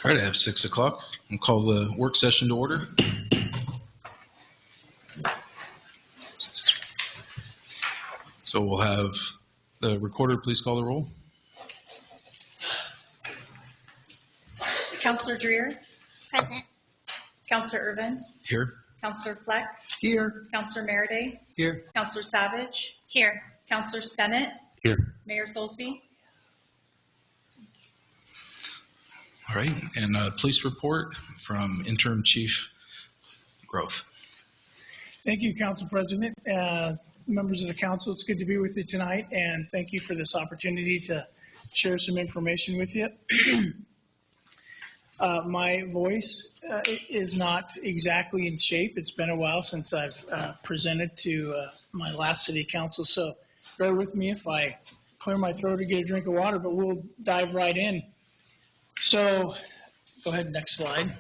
All right, I have 6 o'clock. I'll call the work session to order. So we'll have the recorder please call the roll. Councillor Dreer. Present. Councillor Irvin. Here. Councillor Fleck. Here. Councillor Meriday. Here. Councillor Savage. Here. Councillor Stennett. Here. Mayor Soulsby. All right, and a police report from Interim Chief Growth. Thank you, Council President. Members of the council, it's good to be with you tonight, and thank you for this opportunity to share some information with you. My voice is not exactly in shape. It's been a while since I've presented to my last city council, so bear with me if I clear my throat or get a drink of water, but we'll dive right in. So, go ahead, next slide.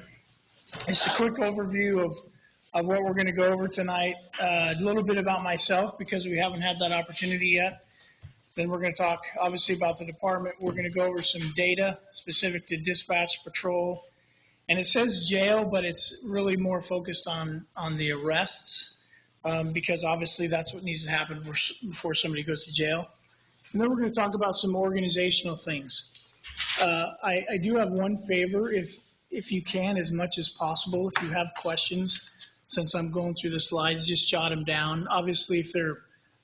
Just a quick overview of what we're going to go over tonight. A little bit about myself because we haven't had that opportunity yet. Then we're going to talk obviously about the department. We're going to go over some data specific to dispatch, patrol, and it says jail, but it's really more focused on the arrests because obviously that's what needs to happen before somebody goes to jail. And then we're going to talk about some organizational things. I do have one favor, if you can, as much as possible, if you have questions, since I'm going through the slides, just jot them down. Obviously, if they're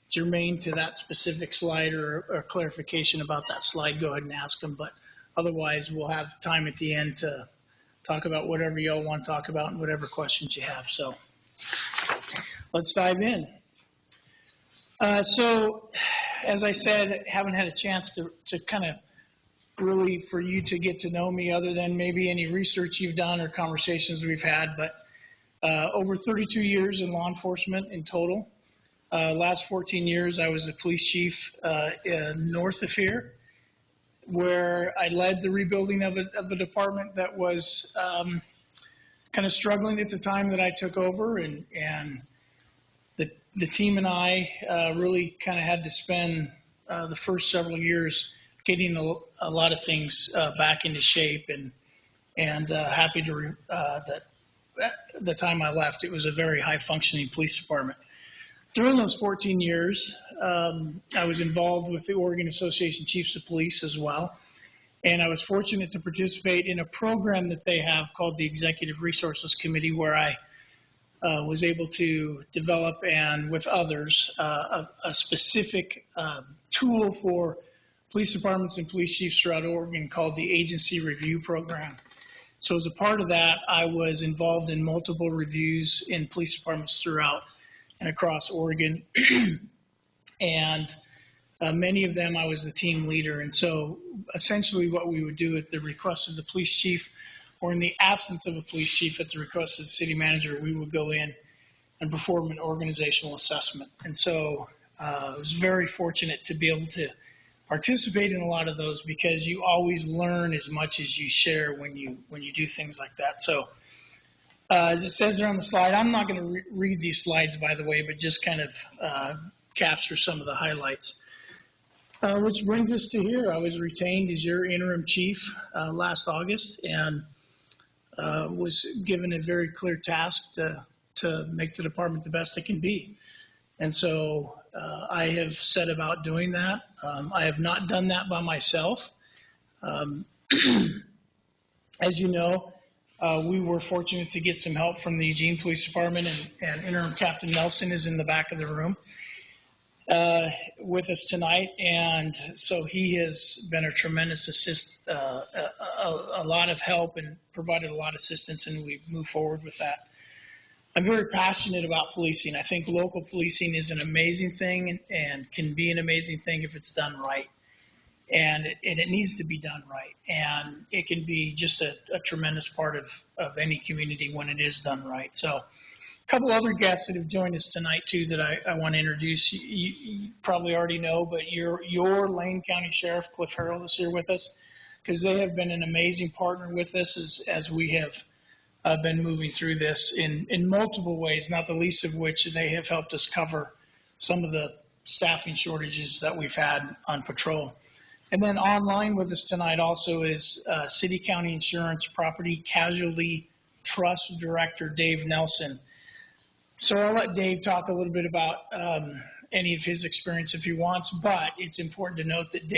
germane to that specific slide or clarification about that slide, go ahead and ask them. But otherwise, we'll have time at the end to talk about whatever you all want to talk about and whatever questions you have. So let's dive in. So as I said, haven't had a chance to kind of really for you to get to know me other than maybe any research you've done or conversations we've had, but over 32 years in law enforcement in total. Last 14 years, I was the police chief north of here, where I led the rebuilding of a department that was kind of struggling at the time that I took over, and the team and I really kind of had to spend the first several years getting a lot of things back into shape, and happy to that the time I left, it was a very high functioning police department. During those 14 years, I was involved with the Oregon Association Chiefs of Police as well, and I was fortunate to participate in a program that they have called the Executive Resources Committee, where I was able to develop, and with others, a specific tool for police departments and police chiefs throughout Oregon called the Agency Review Program. So as a part of that, I was involved in multiple reviews in police departments throughout and across Oregon. And many of them I was the team leader. And so essentially what we would do at the request of the police chief, or in the absence of a police chief at the request of the city manager, we would go in and perform an organizational assessment. And so I was very fortunate to be able to participate in a lot of those, because you always learn as much as you share when you do things like that. So as it says there on the slide, I'm not going to read these slides, by the way, but just kind of capture some of the highlights. Which brings us to here. I was retained as your interim chief last August, and was given a very clear task to make the department the best it can be. And so I have set about doing that. I have not done that by myself. As you know, we were fortunate to get some help from the Eugene Police Department, and Interim Captain Nelson is in the back of the room with us tonight. And so he has been a tremendous a lot of help and provided a lot of assistance, and we've moved forward with that. I'm very passionate about policing. I think local policing is an amazing thing, and can be an amazing thing if it's done right. And it needs to be done right. And it can be just a tremendous part of any community when it is done right. So a couple other guests that have joined us tonight too that I want to introduce. You probably already know, but your Lane County Sheriff, Cliff Harrell, is here with us, because they have been an amazing partner with us as we have been moving through this in multiple ways, not the least of which they have helped us cover some of the staffing shortages that we've had on patrol. And then online with us tonight also is City County Insurance Property Casualty Trust Director Dave Nelson. So I'll let Dave talk a little bit about any of his experience if he wants, but it's important to note that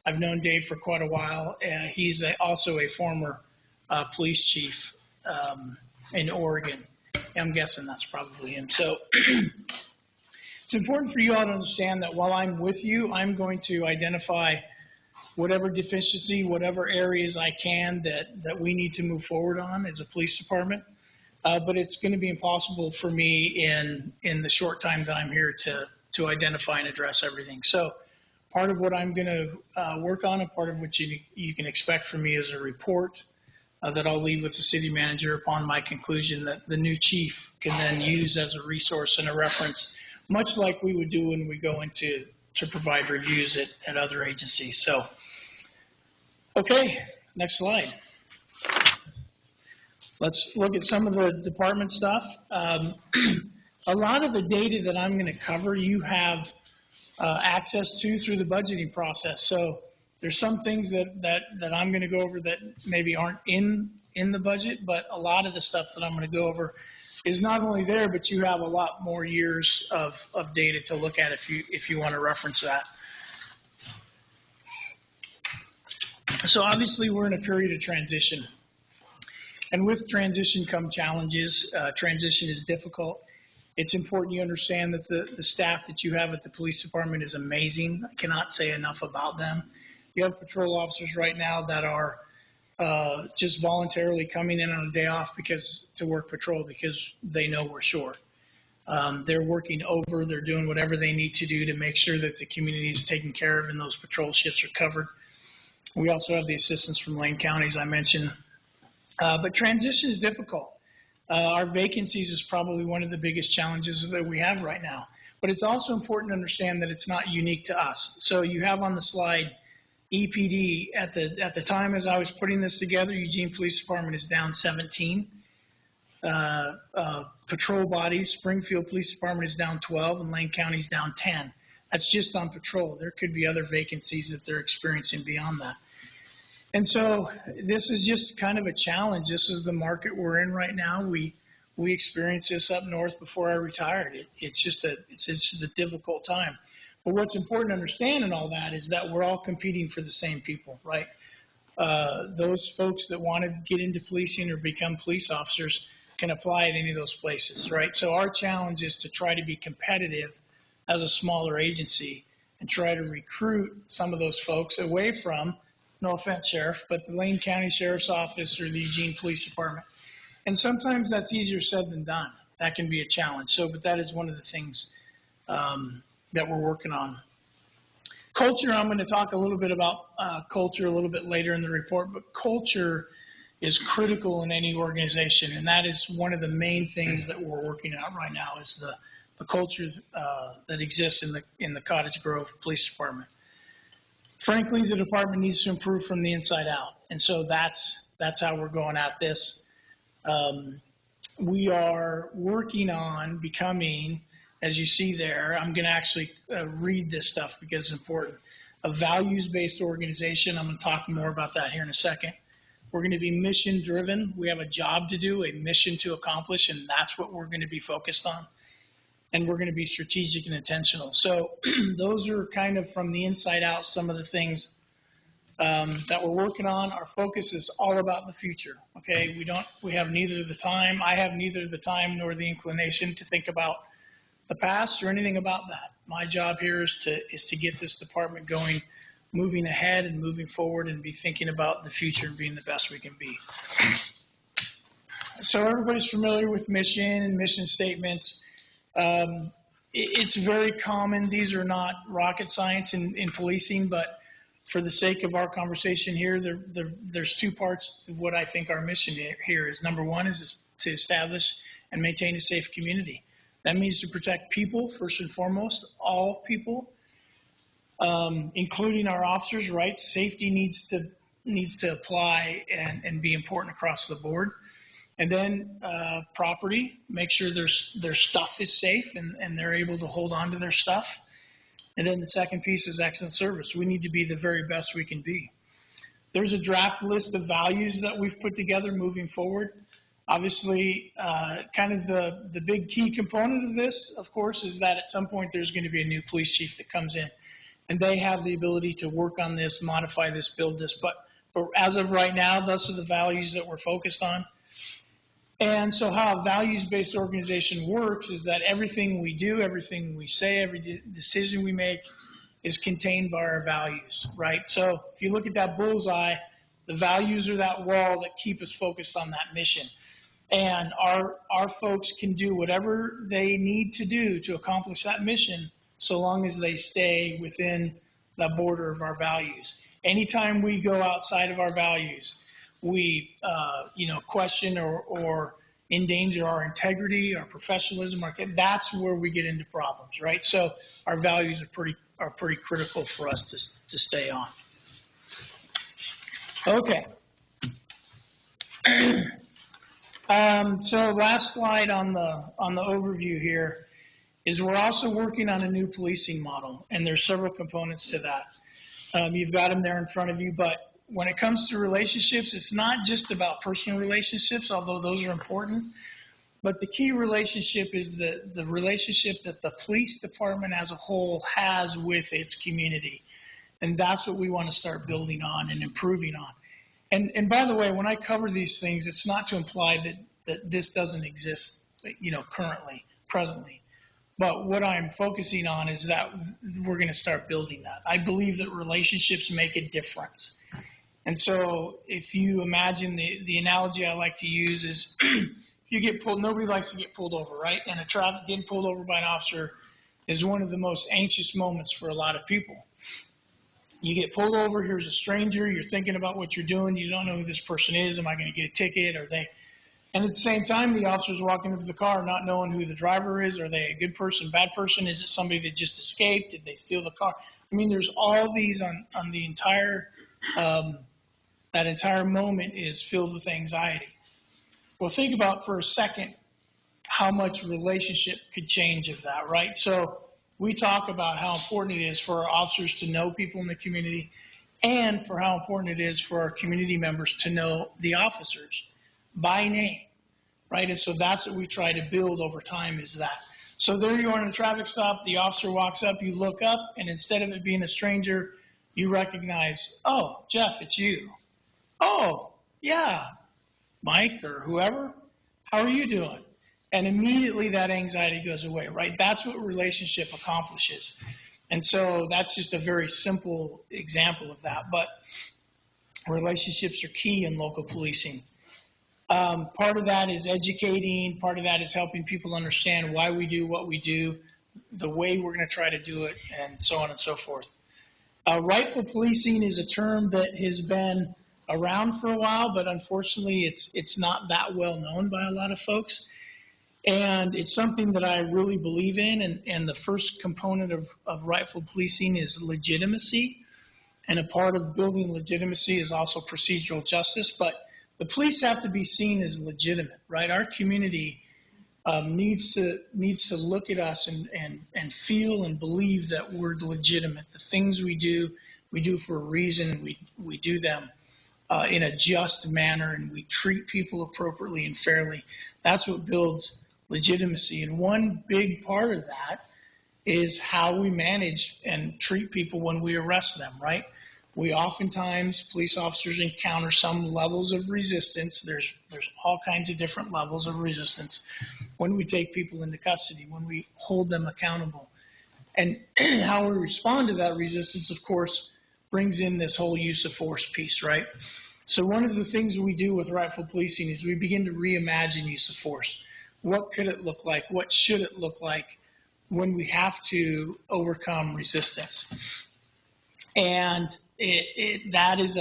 I've known Dave for quite a while. He's also a former police chief in Oregon. I'm guessing that's probably him. So it's important for you all to understand that while I'm with you, I'm going to identify whatever deficiency, whatever areas I can that we need to move forward on as a police department. But it's going to be impossible for me in the short time that I'm here to identify and address everything. So part of what I'm going to work on, and part of what you can expect from me is a report that I'll leave with the city manager upon my conclusion that the new chief can then use as a resource and a reference, much like we would do when we go into to provide reviews at other agencies. So, okay, next slide. Let's look at some of the department stuff. A lot of the data that I'm going to cover, you have access to through the budgeting process. So there's some things that I'm going to go over that maybe aren't in the budget, but a lot of the stuff that I'm going to go over is not only there, but you have a lot more years of data to look at if you want to reference that. So obviously we're in a period of transition. And with transition come challenges. Transition is difficult. It's important you understand that the staff that you have at the police department is amazing. I cannot say enough about them. You have patrol officers right now that are just voluntarily coming in on a day off to work patrol because they know we're short. They're working over. They're doing whatever they need to do to make sure that the community is taken care of and those patrol shifts are covered. We also have the assistance from Lane County, as I mentioned. But transition is difficult. Our vacancies is probably one of the biggest challenges that we have right now. But it's also important to understand that it's not unique to us. So you have on the slide EPD. At the time as I was putting this together, Eugene Police Department is down 17. Patrol bodies, Springfield Police Department is down 12, and Lane County is down 10. That's just on patrol. There could be other vacancies that they're experiencing beyond that. And so this is just kind of a challenge. This is the market we're in right now. We experienced this up north before I retired. It's just a difficult time. But what's important to understand in all that is that we're all competing for the same people, right? Those folks that want to get into policing or become police officers can apply at any of those places, right? So our challenge is to try to be competitive as a smaller agency and try to recruit some of those folks away from, no offense, Sheriff, but the Lane County Sheriff's Office or the Eugene Police Department. And sometimes that's easier said than done. That can be a challenge. So, but that is one of the things that we're working on. Culture, I'm going to talk a little bit about culture a little bit later in the report, but culture is critical in any organization. And that is one of the main things that we're working on right now is the culture that exists in the Cottage Grove Police Department. Frankly, the department needs to improve from the inside out. And so that's how we're going at this. We are working on becoming, as you see there, I'm going to actually read this stuff because it's important, a values-based organization. I'm going to talk more about that here in a second. We're going to be mission-driven. We have a job to do, a mission to accomplish, and that's what we're going to be focused on. And we're going to be strategic and intentional. So those are kind of from the inside out some of the things that we're working on. Our focus is all about the future. Okay, we have neither the time. I have neither the time nor the inclination to think about the past or anything about that. My job here is to get this department going, moving ahead and moving forward, and be thinking about the future and being the best we can be. So everybody's familiar with mission and mission statements. It's very common. These are not rocket science in policing, but for the sake of our conversation here, there's two parts to what I think our mission here is. Number one is to establish and maintain a safe community. That means to protect people, first and foremost, all people, including our officers' rights. Safety needs to apply and be important across the board. And then property, make sure their stuff is safe and they're able to hold on to their stuff. And then the second piece is excellent service. We need to be the very best we can be. There's a draft list of values that we've put together moving forward. Obviously, kind of the big key component of this, of course, is that at some point there's going to be a new police chief that comes in, and they have the ability to work on this, modify this, build this. But as of right now, those are the values that we're focused on. And so how a values-based organization works is that everything we do, everything we say, every decision we make is contained by our values, right? So if you look at that bullseye, the values are that wall that keep us focused on that mission. And our folks can do whatever they need to do to accomplish that mission, so long as they stay within the border of our values. Anytime we go outside of our values, we question or endanger our integrity, our professionalism, that's where we get into problems, right? So our values are pretty critical for us to stay on. Okay. So last slide on the overview here is we're also working on a new policing model, and there's several components to that. You've got them there in front of you, but when it comes to relationships, it's not just about personal relationships, although those are important, but the key relationship is the relationship that the police department as a whole has with its community. And that's what we want to start building on and improving on. And by the way, when I cover these things, it's not to imply that this doesn't exist, presently. But what I'm focusing on is that we're going to start building that. I believe that relationships make a difference. And so if you imagine the analogy I like to use is if you get pulled, nobody likes to get pulled over, right? And getting pulled over by an officer is one of the most anxious moments for a lot of people. You get pulled over, here's a stranger, you're thinking about what you're doing, you don't know who this person is, am I going to get a ticket, and at the same time, the officer's walking up to the car not knowing who the driver is, are they a good person, bad person, is it somebody that just escaped, did they steal the car? I mean, there's all these on the entire, that entire moment is filled with anxiety. Well, think about for a second how much relationship could change of that, right? So we talk about how important it is for our officers to know people in the community and for how important it is for our community members to know the officers by name, right? And so that's what we try to build over time is that. So there you are in a traffic stop, the officer walks up, you look up, and instead of it being a stranger, you recognize, oh, Jeff, it's you. Oh, yeah, Mike or whoever, how are you doing? And immediately that anxiety goes away, right? That's what relationship accomplishes. And so that's just a very simple example of that. But relationships are key in local policing. Part of that is educating. Part of that is helping people understand why we do what we do, the way we're going to try to do it, and so on and so forth. Rightful policing is a term that has been around for a while, but unfortunately it's not that well known by a lot of folks. And it's something that I really believe in, and the first component of rightful policing is legitimacy. And a part of building legitimacy is also procedural justice, but the police have to be seen as legitimate, right? Our community needs to look at us and feel and believe that we're legitimate. The things we do for a reason. We do them in a just manner, and we treat people appropriately and fairly. That's what builds legitimacy. And one big part of that is how we manage and treat people when we arrest them, right? We oftentimes, police officers encounter some levels of resistance. There's all kinds of different levels of resistance when we take people into custody, when we hold them accountable. And how we respond to that resistance, of course, brings in this whole use of force piece, right? So one of the things we do with rightful policing is we begin to reimagine use of force. What could it look like? What should it look like when we have to overcome resistance? And that is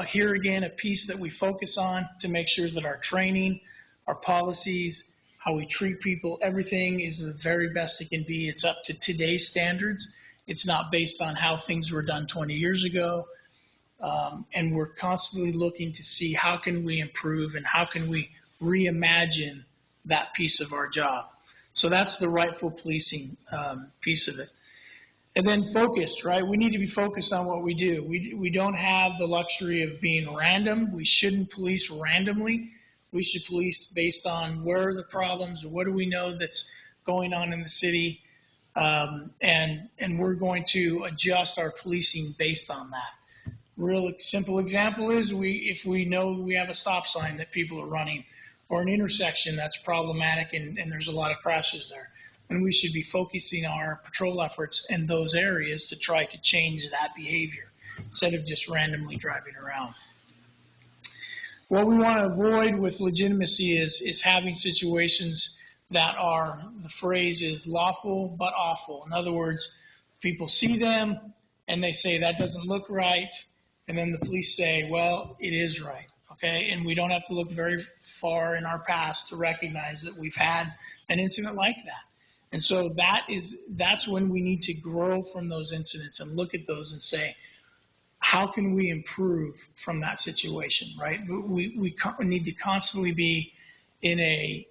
here again, a piece that we focus on to make sure that our training, our policies, how we treat people, everything is the very best it can be. It's up to today's standards. It's not based on how things were done 20 years ago. And we're constantly looking to see how can we improve and how can we reimagine that piece of our job. So that's the rightful policing piece of it. And then focused, right? We need to be focused on what we do. We don't have the luxury of being random. We shouldn't police randomly. We should police based on where are the problems, what do we know that's going on in the city, and we're going to adjust our policing based on that. Real simple example is if we know we have a stop sign that people are running or an intersection that's problematic and there's a lot of crashes there, then we should be focusing our patrol efforts in those areas to try to change that behavior instead of just randomly driving around. What we want to avoid with legitimacy is having situations that are, the phrase is lawful but awful. In other words, people see them and they say that doesn't look right, and then the police say, well, it is right, okay? And we don't have to look very far in our past to recognize that we've had an incident like that. And so that's when we need to grow from those incidents and look at those and say, how can we improve from that situation, right? We need to constantly be in a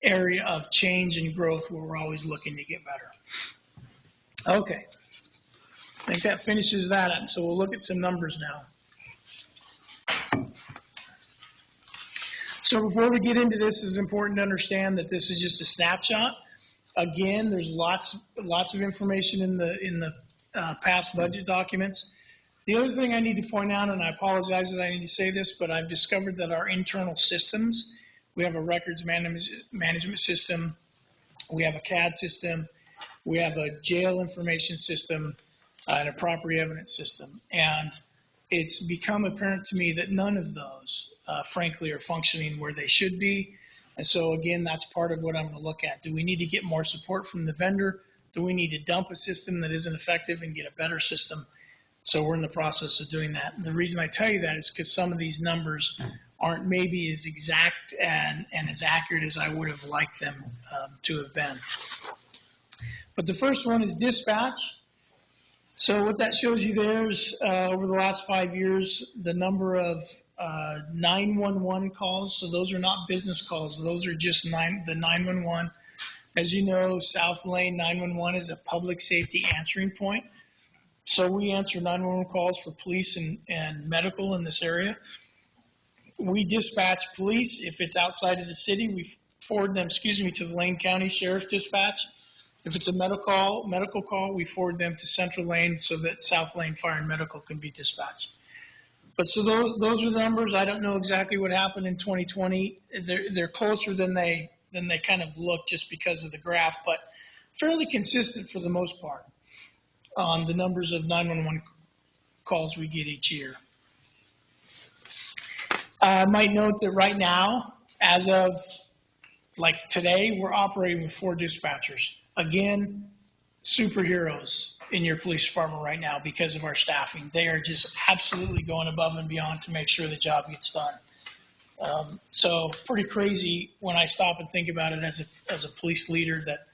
area of change and growth where we're always looking to get better. Okay, I think that finishes that up. So we'll look at some numbers now. So before we get into this, it's important to understand that this is just a snapshot. Again, there's lots of information in the past budget documents. The other thing I need to point out, and I apologize that I need to say this, but I've discovered that our internal systems, we have a records management system, we have a CAD system, we have a jail information system, and a property evidence system. And it's become apparent to me that none of those, frankly, are functioning where they should be. And so, again, that's part of what I'm going to look at. Do we need to get more support from the vendor? Do we need to dump a system that isn't effective and get a better system? So we're in the process of doing that. And the reason I tell you that is because some of these numbers aren't maybe as exact and as accurate as I would have liked them to have been. But the first one is dispatch. So what that shows you there is over the last 5 years, the number of 911 calls. So those are not business calls. Those are just the 911. As you know, South Lane 911 is a public safety answering point. So we answer 911 calls for police and medical in this area. We dispatch police. If it's outside of the city, we forward them, to the Lane County Sheriff's Dispatch. If it's a medical call, we forward them to Central Lane so that South Lane Fire and Medical can be dispatched. But so those are the numbers. I don't know exactly what happened in 2020. They're closer than they kind of look just because of the graph, but fairly consistent for the most part on the numbers of 911 calls we get each year. I might note that right now, as of like today, we're operating with 4 dispatchers. Again, superheroes in your police department right now because of our staffing. They are just absolutely going above and beyond to make sure the job gets done. So pretty crazy when I stop and think about it as a police leader that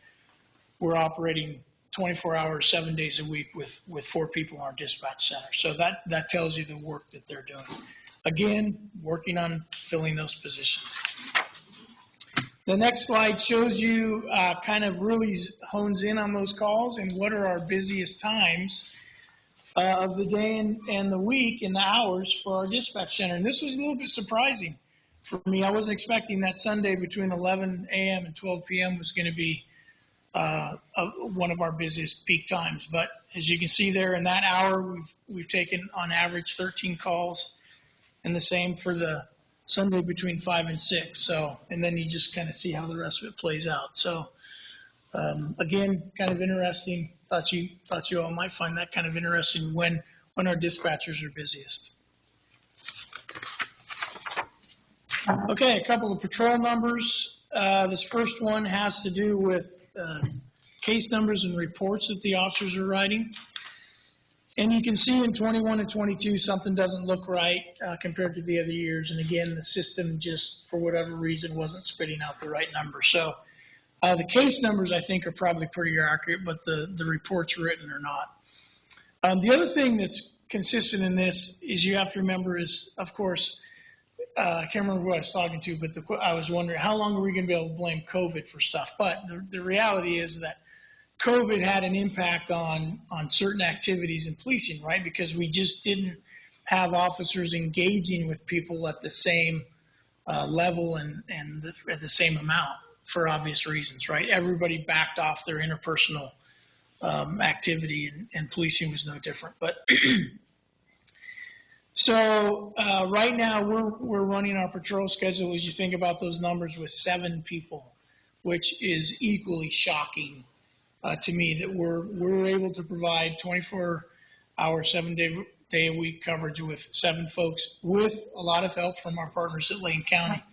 we're operating 24 hours, 7 days a week with 4 people in our dispatch center. So that tells you the work that they're doing. Again, working on filling those positions. The next slide shows you kind of really hones in on those calls and what are our busiest times of the day and the week and the hours for our dispatch center. And this was a little bit surprising for me. I wasn't expecting that Sunday between 11 a.m. and 12 p.m. was going to be one of our busiest peak times. But as you can see there, in that hour, we've taken on average 13 calls, and the same for the Sunday between 5 and 6. So, and then you just kind of see how the rest of it plays out. So, again, kind of interesting. Thought you all might find that kind of interesting when our dispatchers are busiest. Okay, a couple of patrol numbers. This first one has to do with case numbers and reports that the officers are writing. And you can see in 21 and 22, something doesn't look right compared to the other years. And again, the system just, for whatever reason, wasn't spitting out the right number. So the case numbers, I think, are probably pretty accurate, but the reports written are not. The other thing that's consistent in this is you have to remember is, of course, I can't remember who I was talking to, but I was wondering how long are we going to be able to blame COVID for stuff? But the reality is that COVID had an impact on certain activities in policing, right? Because we just didn't have officers engaging with people at the same level and at the same amount for obvious reasons, right? Everybody backed off their interpersonal activity, and policing was no different. But so right now we're running our patrol schedule, as you think about those numbers, with 7 people, which is equally shocking to me that we're able to provide 24-hour, 7-day-a-week coverage with 7 folks, with a lot of help from our partners at Lane County.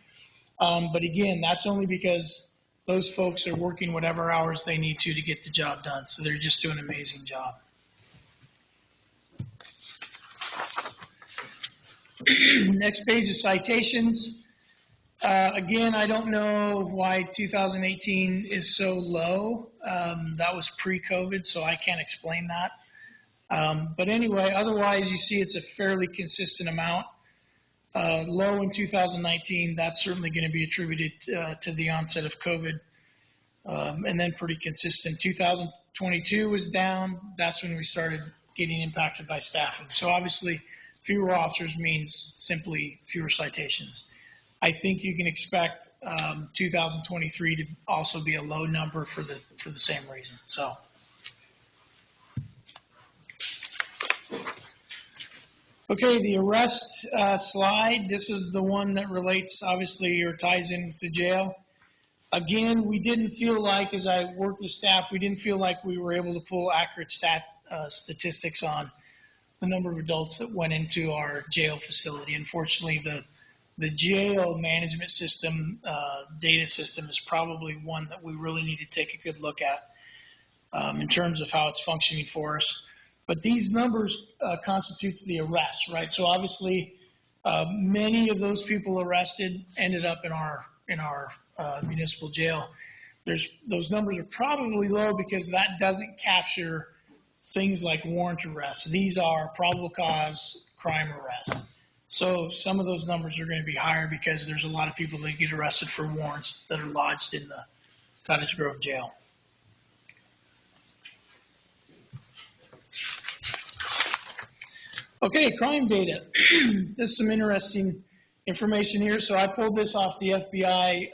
But again, that's only because those folks are working whatever hours they need to get the job done. So they're just doing an amazing job. Next page is citations. Again, I don't know why 2018 is so low. That was pre-COVID, so I can't explain that. But anyway, otherwise you see it's a fairly consistent amount. Low in 2019, that's certainly going to be attributed to the onset of COVID. And then pretty consistent. 2022 was down. That's when we started getting impacted by staffing. So obviously fewer officers means simply fewer citations. I think you can expect 2023 to also be a low number for the same reason. So, okay, the arrest slide. This is the one that relates, obviously, or ties in with the jail. Again, we didn't feel like, as I worked with staff, we didn't feel like we were able to pull accurate statistics on the number of adults that went into our jail facility. Unfortunately, the jail management system, data system, is probably one that we really need to take a good look at in terms of how it's functioning for us. But these numbers constitute the arrests, right? So obviously, many of those people arrested ended up in our municipal jail. Those numbers are probably low because that doesn't capture things like warrant arrests. These are probable cause crime arrests. So some of those numbers are going to be higher because there's a lot of people that get arrested for warrants that are lodged in the Cottage Grove jail. Okay, crime data. This is some interesting information here. So I pulled this off the FBI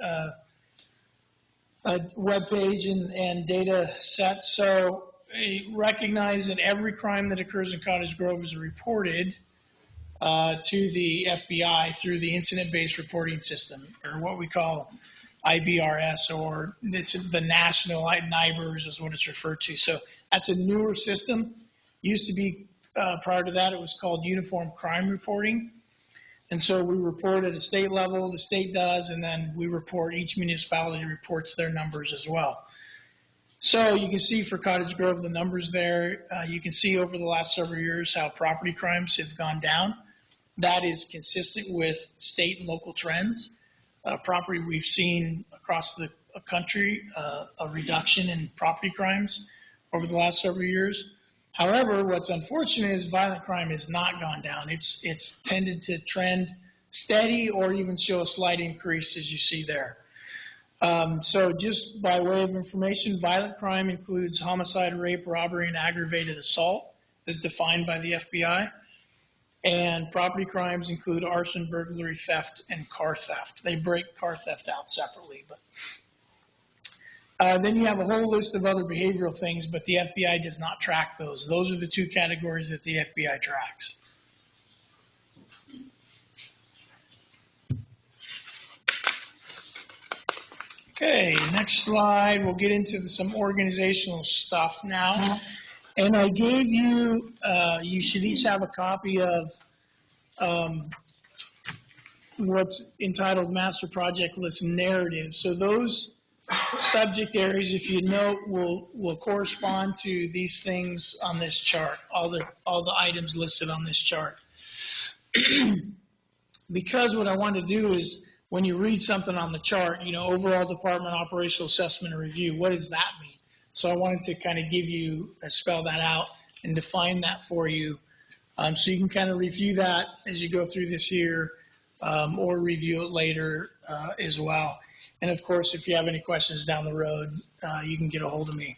webpage and data sets. So recognize that every crime that occurs in Cottage Grove is reported to the FBI through the incident-based reporting system, or what we call IBRS, or it's the National NIBRS is what it's referred to. So that's a newer system. Used to be, prior to that, it was called Uniform Crime Reporting. And so we report at a state level, the state does, and then we report, each municipality reports their numbers as well. So you can see for Cottage Grove the numbers there. You can see over the last several years how property crimes have gone down. That is consistent with state and local trends. Property, we've seen across the country a reduction in property crimes over the last several years. However, what's unfortunate is violent crime has not gone down. It's tended to trend steady or even show a slight increase, as you see there. So just by way of information, violent crime includes homicide, rape, robbery, and aggravated assault, as defined by the FBI. And property crimes include arson, burglary, theft, and car theft. They break car theft out separately. But then you have a whole list of other behavioral things, but the FBI does not track those. Those are the 2 categories that the FBI tracks. Okay, next slide. We'll get into some organizational stuff now. And I gave you, you should each have a copy of what's entitled Master Project List Narrative. So those subject areas, if you note, will correspond to these things on this chart, all the items listed on this chart. Because what I want to do is, when you read something on the chart, overall department operational assessment and review, what does that mean? So I wanted to kind of give you, spell that out and define that for you. So you can kind of review that as you go through this year, or review it later as well. And of course, if you have any questions down the road, you can get a hold of me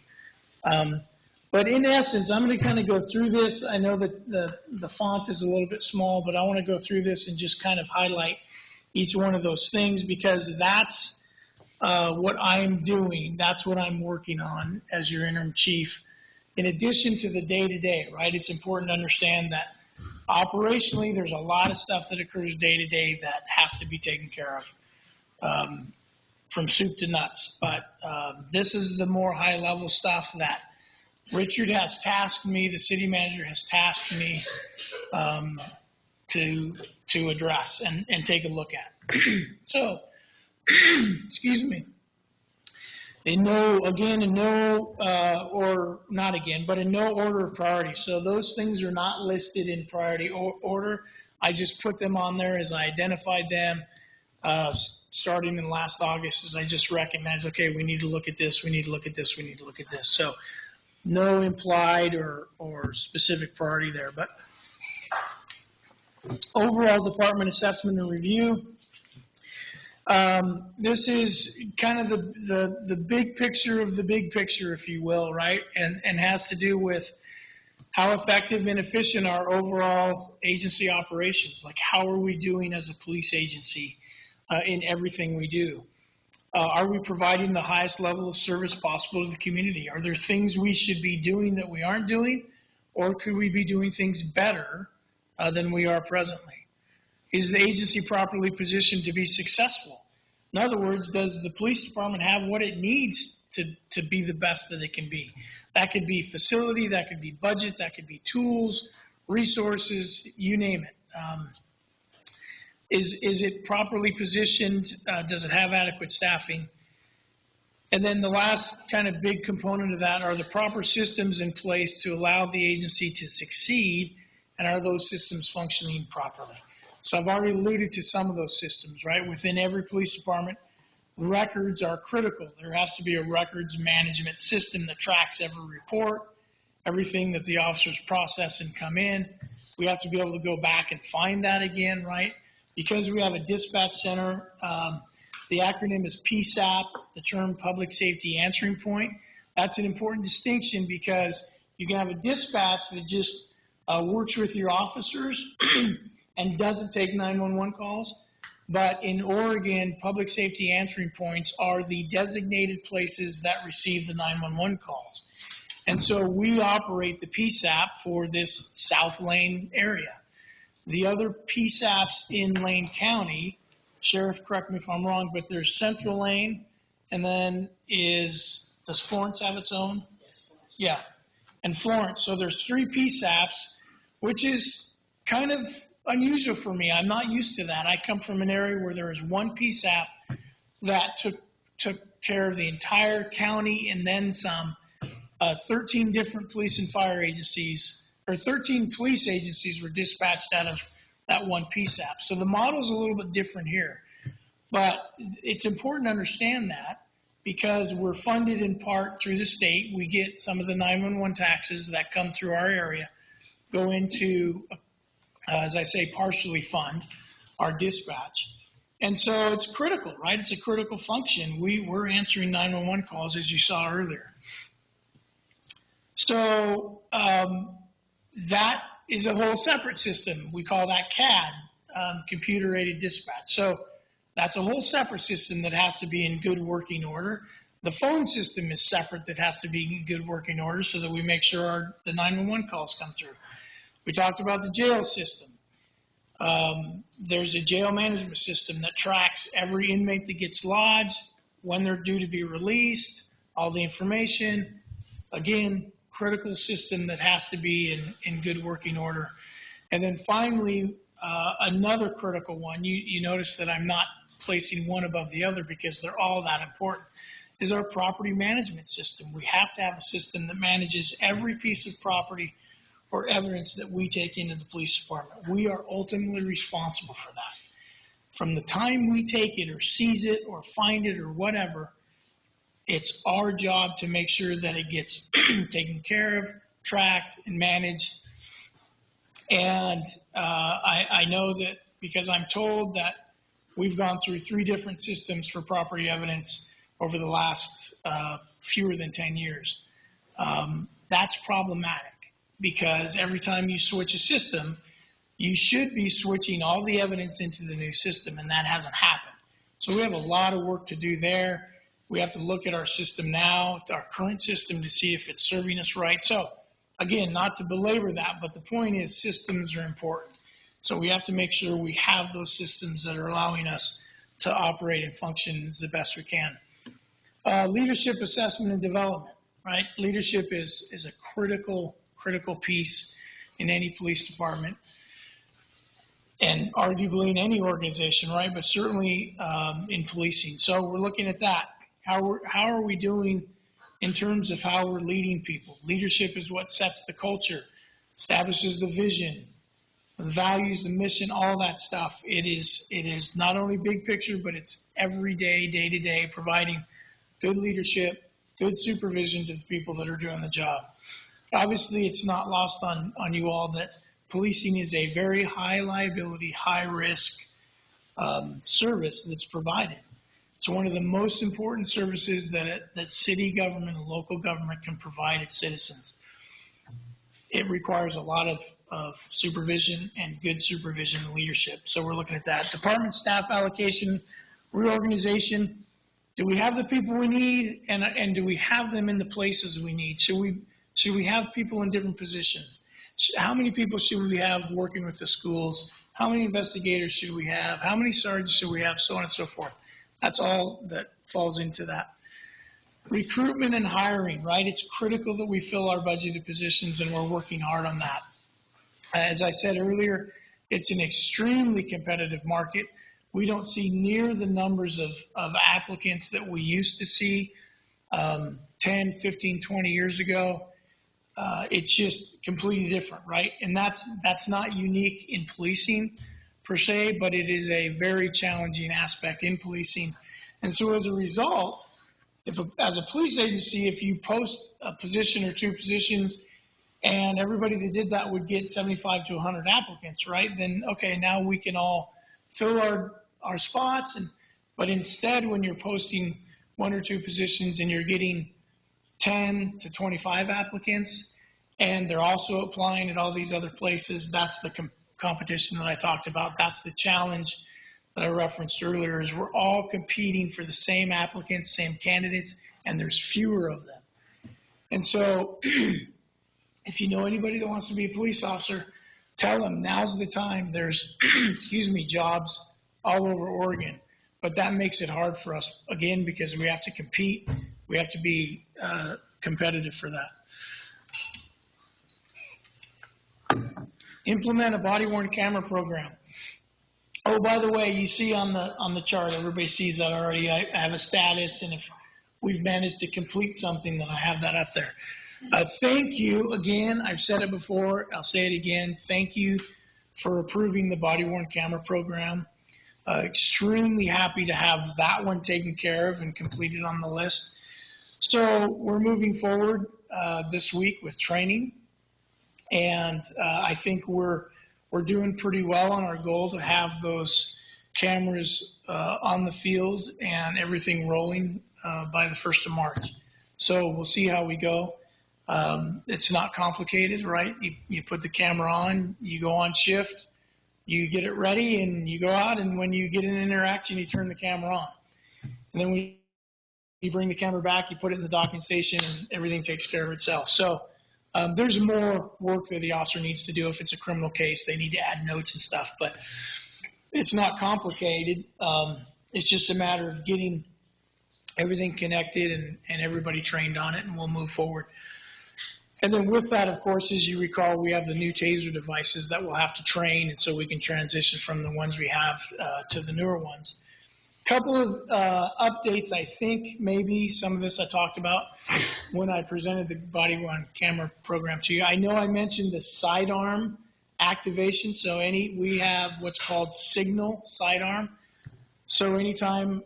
But in essence, I'm going to kind of go through this. I know that the font is a little bit small, but I want to go through this and just kind of highlight each one of those things, because that's what I'm doing. That's what I'm working on as your interim chief. In addition to the day-to-day, right? It's important to understand that operationally, there's a lot of stuff that occurs day-to-day that has to be taken care of, from soup to nuts. But this is the more high-level stuff that Richard has tasked me, the city manager has tasked me to address and take a look at. So, excuse me. In no order of priority. So those things are not listed in priority order. I just put them on there as I identified them, starting in last August, as I just recognized, okay, we need to look at this, we need to look at this, we need to look at this. So no implied or specific priority there, but overall department assessment and review. This is kind of the big picture of the big picture, if you will, right? And has to do with how effective and efficient are overall agency operations. Like, how are we doing as a police agency in everything we do? Are we providing the highest level of service possible to the community? Are there things we should be doing that we aren't doing? Or could we be doing things better than we are presently? Is the agency properly positioned to be successful? In other words, does the police department have what it needs to be the best that it can be? That could be facility, that could be budget, that could be tools, resources, you name it. Is it properly positioned? Does it have adequate staffing? And then the last kind of big component of that are the proper systems in place to allow the agency to succeed, and are those systems functioning properly? So I've already alluded to some of those systems, right? Within every police department, records are critical. There has to be a records management system that tracks every report, everything that the officers process and come in. We have to be able to go back and find that again, right? Because we have a dispatch center, the acronym is PSAP, the term Public Safety Answering Point. That's an important distinction, because you can have a dispatch that just works with your officers and doesn't take 911 calls. But in Oregon, public safety answering points are the designated places that receive the 911 calls. And so we operate the PSAP for this South Lane area. The other PSAPs in Lane County, Sheriff, correct me if I'm wrong, but there's Central Lane, and then does Florence have its own? Yes. Yeah, and Florence. So there's 3 PSAPs, which is kind of unusual for me. I'm not used to that. I come from an area where there is one PSAP that took care of the entire county and then some. 13 different police and fire agencies, or 13 police agencies were dispatched out of that one PSAP. So the model is a little bit different here. But it's important to understand that, because we're funded in part through the state. We get some of the 911 taxes that come through our area, go into, as I say, partially fund our dispatch. And so it's critical, right? It's a critical function. We're answering 911 calls, as you saw earlier. So that is a whole separate system. We call that CAD, computer-aided dispatch. So that's a whole separate system that has to be in good working order. The phone system is separate, that has to be in good working order, so that we make sure the 911 calls come through. We talked about the jail system. There's a jail management system that tracks every inmate that gets lodged, when they're due to be released, all the information. Again, critical system that has to be in good working order. And then finally, another critical one, you notice that I'm not placing one above the other because they're all that important, is our property management system. We have to have a system that manages every piece of property or evidence that we take into the police department. We are ultimately responsible for that. From the time we take it or seize it or find it or whatever, it's our job to make sure that it gets taken care of, tracked, and managed. And I know that because I'm told that we've gone through 3 different systems for property evidence over the last fewer than 10 years. That's problematic because every time you switch a system, you should be switching all the evidence into the new system, and that hasn't happened. So we have a lot of work to do there. We have to look at our system now, our current system, to see if it's serving us right. So again, not to belabor that, but the point is systems are important. So we have to make sure we have those systems that are allowing us to operate and function as the best we can. Leadership assessment and development, right? Leadership is a critical piece in any police department, and arguably in any organization, right? But certainly in policing. So we're looking at that. How are we doing in terms of how we're leading people? Leadership is what sets the culture, establishes the vision, the values, the mission, all that stuff. It is not only big picture, but it's every day, day to day, providing good leadership, good supervision to the people that are doing the job. Obviously, it's not lost on you all that policing is a very high liability, high risk service that's provided. It's one of the most important services that city government and local government can provide its citizens. It requires a lot of supervision and good supervision and leadership. So we're looking at that. Department staff allocation, reorganization. Do we have the people we need, and do we have them in the places we need? Should we have people in different positions? How many people should we have working with the schools? How many investigators should we have? How many sergeants should we have? So on and so forth. That's all that falls into that. Recruitment and hiring, right? It's critical that we fill our budgeted positions, and we're working hard on that. As I said earlier, it's an extremely competitive market. We don't see near the numbers of applicants that we used to see 10, 15, 20 years ago. It's just completely different, right? And that's not unique in policing per se, but it is a very challenging aspect in policing. And so as a result, as a police agency, if you post a position or two positions and everybody that did that would get 75 to 100 applicants, right? Then, okay, now we can all fill our spots. But instead, when you're posting one or two positions and you're getting 10 to 25 applicants, and they're also applying at all these other places, that's the competition that I talked about. That's the challenge that I referenced earlier, is we're all competing for the same applicants, same candidates, and there's fewer of them. And so if you know anybody that wants to be a police officer, tell them now's the time. There's, jobs all over Oregon. But that makes it hard for us, again, because we have to compete. We have to be competitive for that. Implement a body-worn camera program. Oh, by the way, you see on the chart, everybody sees that already. I have a status, and if we've managed to complete something, then I have that up there. Thank you again. I've said it before. I'll say it again. Thank you for approving the body-worn camera program. Extremely happy to have that one taken care of and completed on the list. So we're moving forward this week with training, and I think we're doing pretty well on our goal to have those cameras on the field and everything rolling by the 1st of March. So we'll see how we go. It's not complicated, right? You put the camera on, you go on shift, you get it ready, and you go out, and when you get an interaction, you turn the camera on. And then when you bring the camera back, you put it in the docking station, and everything takes care of itself. So there's more work that the officer needs to do. If it's a criminal case, they need to add notes and stuff, but it's not complicated. It's just a matter of getting everything connected and everybody trained on it, and we'll move forward. And then with that, of course, as you recall, we have the new TASER devices that we'll have to train, and so we can transition from the ones we have to the newer ones. Couple of updates. I think maybe some of this I talked about when I presented the body-worn camera program to you. I know I mentioned the sidearm activation. So we have what's called signal sidearm. So anytime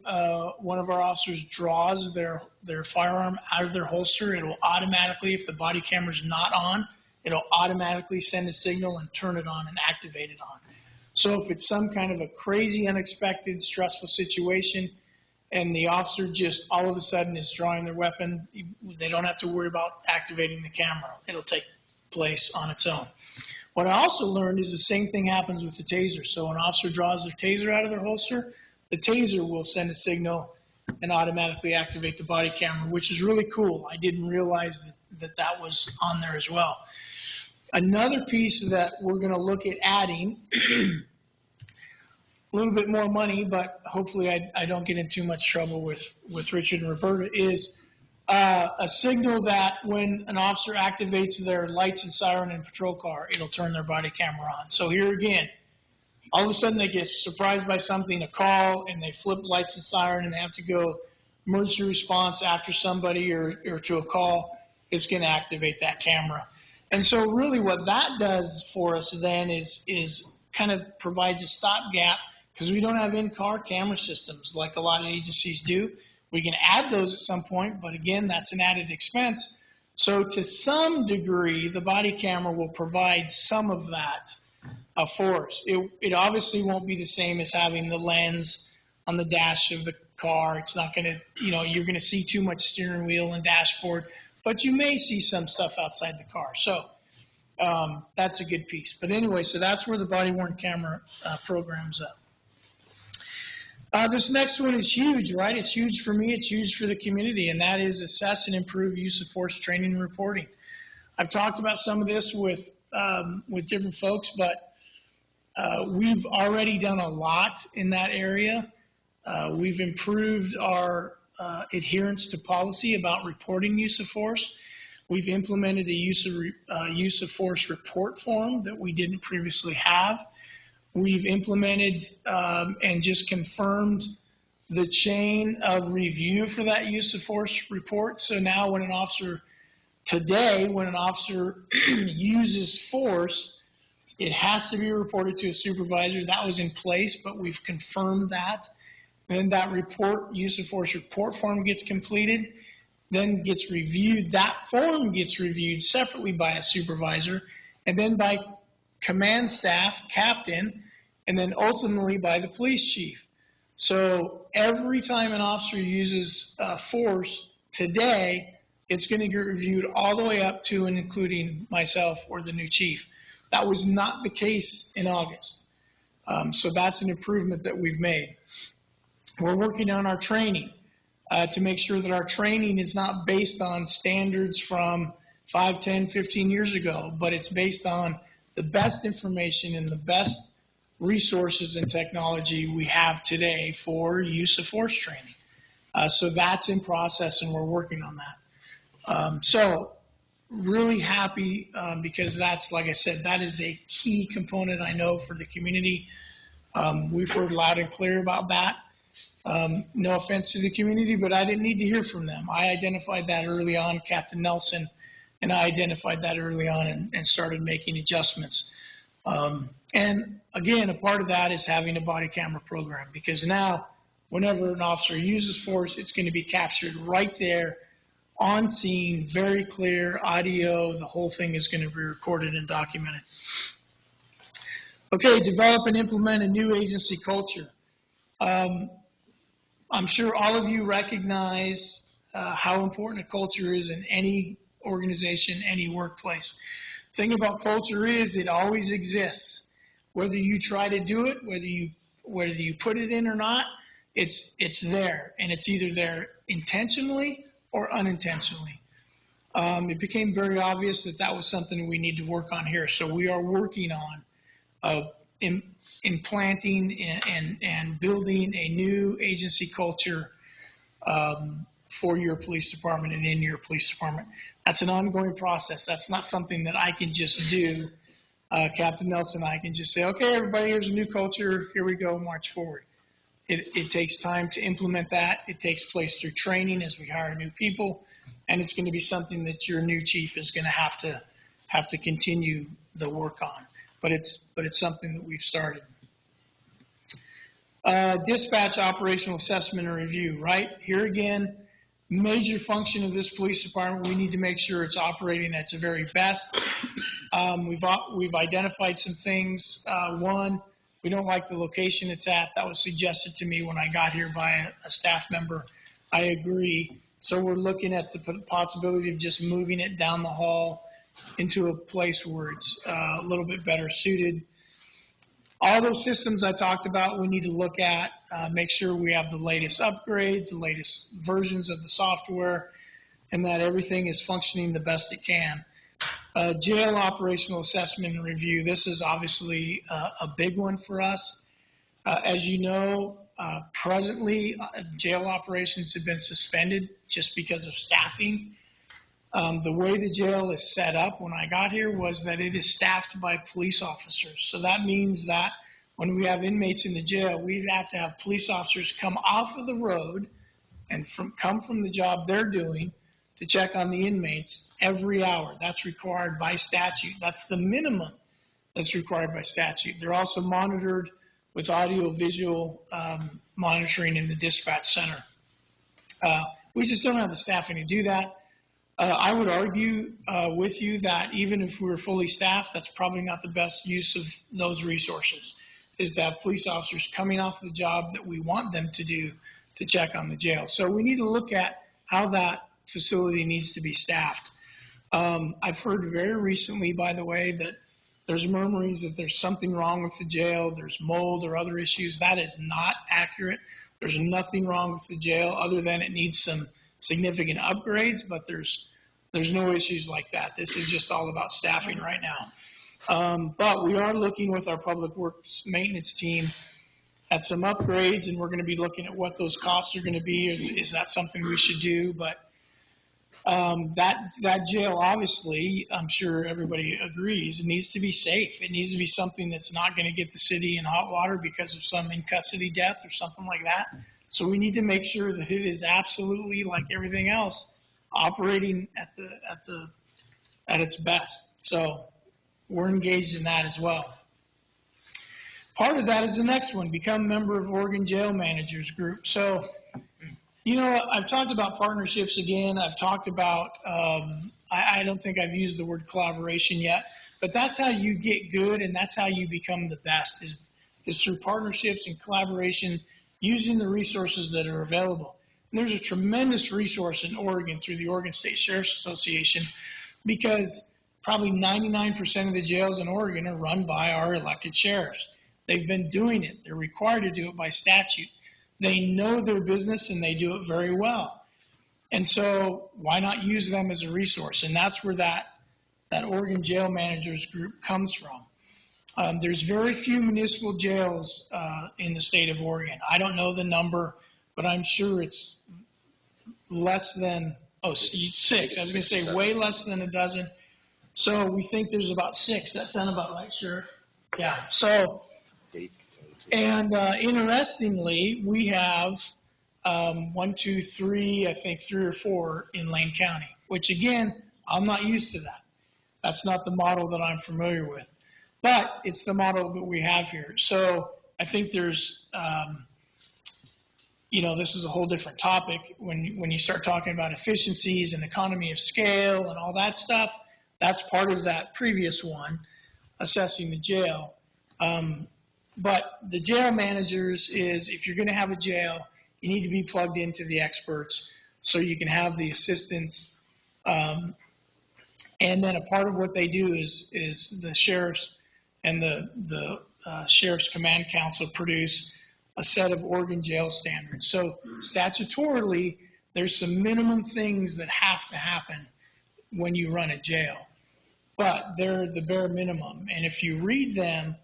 one of our officers draws their firearm out of their holster, it will automatically, if the body camera is not on, it'll automatically send a signal and turn it on and activate it on. So if it's some kind of a crazy, unexpected, stressful situation, and the officer just all of a sudden is drawing their weapon, they don't have to worry about activating the camera. It'll take place on its own. What I also learned is the same thing happens with the taser. So when an officer draws their taser out of their holster, the taser will send a signal and automatically activate the body camera, which is really cool. I didn't realize that was on there as well. Another piece that we're going to look at adding, a little bit more money, but hopefully I don't get in too much trouble with Richard and Roberta, is a signal that when an officer activates their lights and siren in a patrol car, it'll turn their body camera on. So here again, all of a sudden they get surprised by something, a call, and they flip lights and siren and they have to go emergency response after somebody or to a call, it's going to activate that camera. And so really what that does for us then is kind of provides a stopgap, because we don't have in-car camera systems like a lot of agencies do. We can add those at some point, but again, that's an added expense. So to some degree, the body camera will provide some of that for us. It obviously won't be the same as having the lens on the dash of the car. It's not going to, you're going to see too much steering wheel and dashboard, but you may see some stuff outside the car. So that's a good piece. But anyway, so that's where the body-worn camera program's up. This next one is huge, right? It's huge for me. It's huge for the community, and that is assess and improve use of force training and reporting. I've talked about some of this with different folks, but we've already done a lot in that area. We've improved our adherence to policy about reporting use of force. We've implemented a use of force report form that we didn't previously have. We've implemented and just confirmed the chain of review for that use of force report. So now when an officer uses force, it has to be reported to a supervisor. That was in place, but we've confirmed that. Then that use of force report form gets completed, then gets reviewed. That form gets reviewed separately by a supervisor, and then by command staff, captain, and then ultimately by the police chief. So every time an officer uses force today, it's going to get reviewed all the way up to and including myself or the new chief. That was not the case in August. So that's an improvement that we've made. We're working on our training to make sure that our training is not based on standards from 5, 10, 15 years ago, but it's based on the best information and the best resources and technology we have today for use of force training. So that's in process, and we're working on that. So really happy because that's, like I said, that is a key component I know for the community. We've heard loud and clear about that. No offense to the community, but I didn't need to hear from them. I identified that early on, Captain Nelson, and I identified that early on and started making adjustments. And again, a part of that is having a body camera program, because now whenever an officer uses force, it's going to be captured right there on scene, very clear audio. The whole thing is going to be recorded and documented. Okay, develop and implement a new agency culture. I'm sure all of you recognize how important a culture is in any organization, any workplace. The thing about culture is it always exists. Whether you try to do it, whether you put it in or not, it's there, and it's either there intentionally or unintentionally. It became very obvious that was something we need to work on here. So we are working on implanting and building a new agency culture for your police department and in your police department. That's an ongoing process. That's not something that I can just do. Captain Nelson and I can just say, okay, everybody, here's a new culture. Here we go, march forward. It takes time to implement that. It takes place through training as we hire new people, and it's going to be something that your new chief is going to have to continue the work on. But it's something that we've started. Dispatch operational assessment and review, right? Here again, major function of this police department, we need to make sure it's operating at its very best. We've identified some things. One, We don't like the location it's at. That was suggested to me when I got here by a staff member. I agree. So we're looking at the possibility of just moving it down the hall into a place where it's a little bit better suited. All those systems I talked about, we need to look at, make sure we have the latest upgrades, the latest versions of the software, and that everything is functioning the best it can. Jail operational assessment and review. This is obviously a big one for us. As you know, presently, jail operations have been suspended just because of staffing. The way the jail is set up when I got here was that it is staffed by police officers. So that means that when we have inmates in the jail, we have to have police officers come off of the road and come from the job they're doing to check on the inmates every hour. That's required by statute. That's the minimum that's required by statute. They're also monitored with audio-visual monitoring in the dispatch center. We just don't have the staffing to do that. I would argue with you that even if we were fully staffed, that's probably not the best use of those resources, is to have police officers coming off the job that we want them to do to check on the jail. So we need to look at how that facility needs to be staffed. I've heard very recently, by the way, that there's murmurings that there's something wrong with the jail, there's mold or other issues. That is not accurate. There's nothing wrong with the jail other than it needs some significant upgrades, but there's no issues like that. This is just all about staffing right now. But we are looking with our public works maintenance team at some upgrades, and we're going to be looking at what those costs are going to be. Is that something we should do? But that jail, obviously, I'm sure everybody agrees, it needs to be safe. It needs to be something that's not going to get the city in hot water because of some in-custody death or something like that. So we need to make sure that it is absolutely, like everything else, operating at its best. So we're engaged in that as well. Part of that is the next one, become a member of Oregon Jail Managers Group. So, you know, I've talked about partnerships again. I've talked about, I don't think I've used the word collaboration yet, but that's how you get good and that's how you become the best is through partnerships and collaboration, using the resources that are available. And there's a tremendous resource in Oregon through the Oregon State Sheriff's Association, because probably 99% of the jails in Oregon are run by our elected sheriffs. They've been doing it. They're required to do it by statute. They know their business and they do it very well. And so why not use them as a resource? And that's where that Oregon Jail Managers Group comes from. There's very few municipal jails in the state of Oregon. I don't know the number, but I'm sure it's less than, 6. I was going to say way less than a dozen. So we think there's about 6. That sounds about right, sure. Yeah. So, and interestingly, we have 1, 2, 3, I think 3 or 4 in Lane County, which again, I'm not used to that. That's not the model that I'm familiar with. But it's the model that we have here. So I think there's, this is a whole different topic. When you start talking about efficiencies and economy of scale and all that stuff, that's part of that previous one, assessing the jail. But the jail managers is, if you're going to have a jail, you need to be plugged into the experts so you can have the assistance. And then a part of what they do is the sheriffs and the Sheriff's Command Council produce a set of Oregon jail standards. So statutorily, there's some minimum things that have to happen when you run a jail. But they're the bare minimum. And if you read them,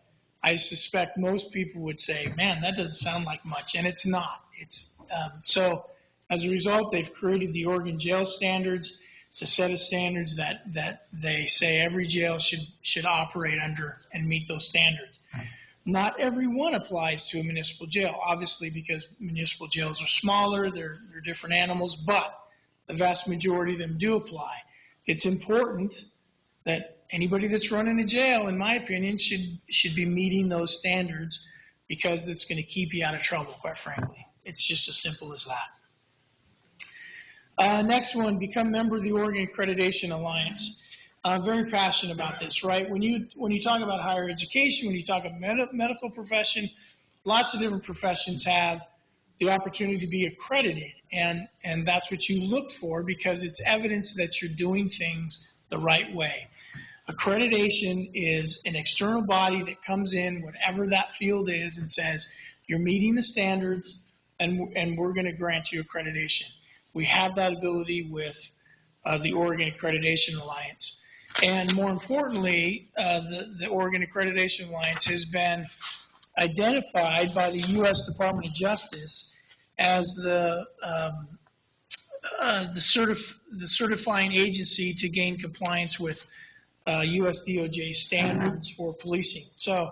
I suspect most people would say, man, that doesn't sound like much. And it's not. So as a result, they've created the Oregon jail standards. It's a set of standards that they say every jail should operate under and meet those standards. Not every one applies to a municipal jail, obviously, because municipal jails are smaller, they're different animals, but the vast majority of them do apply. It's important that anybody that's running a jail, in my opinion, should be meeting those standards, because it's going to keep you out of trouble, quite frankly. It's just as simple as that. Next one, become member of the Oregon Accreditation Alliance. very passionate about this, right? When you talk about higher education, when you talk about medical profession, lots of different professions have the opportunity to be accredited, and that's what you look for because it's evidence that you're doing things the right way. Accreditation is an external body that comes in, whatever that field is, and says you're meeting the standards, and we're going to grant you accreditation. We have that ability with the Oregon Accreditation Alliance. And more importantly, the Oregon Accreditation Alliance has been identified by the U.S. Department of Justice as the certifying agency to gain compliance with U.S. DOJ standards for policing. So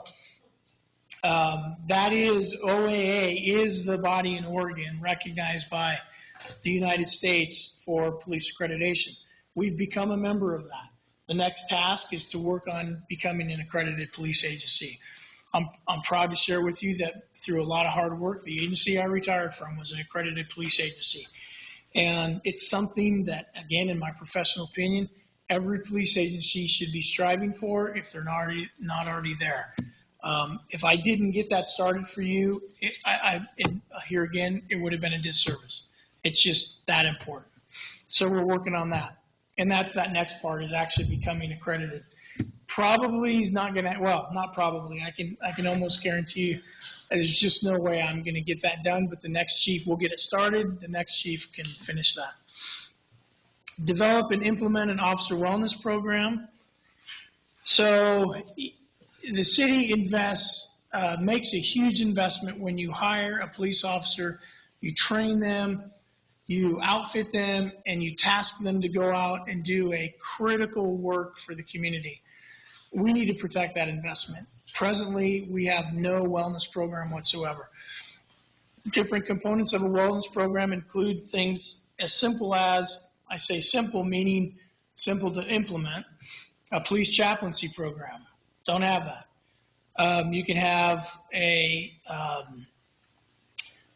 that is, OAA is the body in Oregon recognized by the United States for police accreditation. We've become a member of that. The next task is to work on becoming an accredited police agency. I'm proud to share with you that through a lot of hard work, the agency I retired from was an accredited police agency. And it's something that, again, in my professional opinion, every police agency should be striving for if they're not already there. If I didn't get that started for you, here again, it would have been a disservice. It's just that important. So we're working on that. And that's that next part is actually becoming accredited. Probably he's not going to, well, not probably. I can almost guarantee you there's just no way I'm going to get that done, but the next chief will get it started. The next chief can finish that. Develop and implement an officer wellness program. So the city invests, makes a huge investment when you hire a police officer, you train them, you outfit them, and you task them to go out and do a critical work for the community. We need to protect that investment. Presently, we have no wellness program whatsoever. Different components of a wellness program include things as simple as, I say simple, meaning simple to implement, a police chaplaincy program. Don't have that. You can have a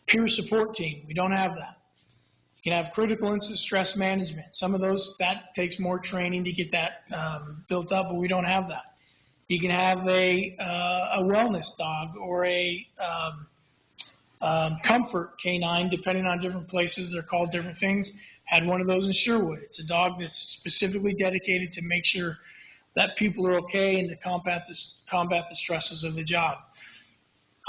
peer support team. We don't have that. You can have critical incident stress management. Some of those, that takes more training to get that built up, but we don't have that. You can have a wellness dog or a comfort canine, depending on different places. They're called different things. Had one of those in Sherwood. It's a dog that's specifically dedicated to make sure that people are okay and to combat the stresses of the job.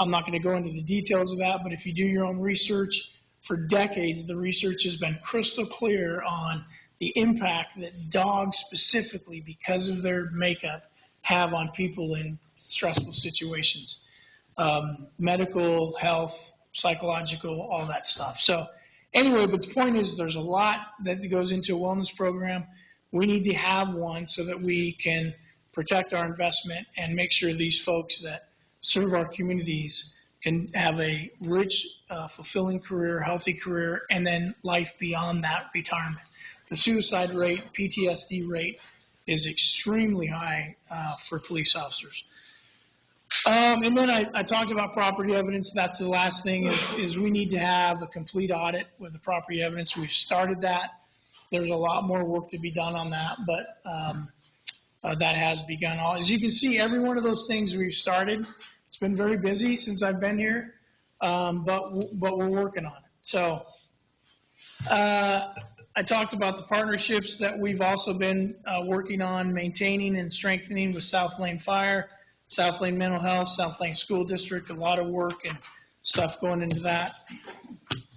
I'm not going to go into the details of that, but if you do your own research, for decades, the research has been crystal clear on the impact that dogs specifically, because of their makeup, have on people in stressful situations. Medical, health, psychological, all that stuff. So anyway, but the point is there's a lot that goes into a wellness program. We need to have one so that we can protect our investment and make sure these folks that serve our communities can have a rich, fulfilling career, healthy career, and then life beyond that retirement. The suicide rate, PTSD rate is extremely high for police officers. And then I talked about property evidence. That's the last thing is we need to have a complete audit with the property evidence. We've started that. There's a lot more work to be done on that, but that has begun. As you can see, every one of those things we've started. It's been very busy since I've been here, but we're working on it. So I talked about the partnerships that we've also been working on maintaining and strengthening with South Lane Fire, South Lane Mental Health, South Lane School District, a lot of work and stuff going into that.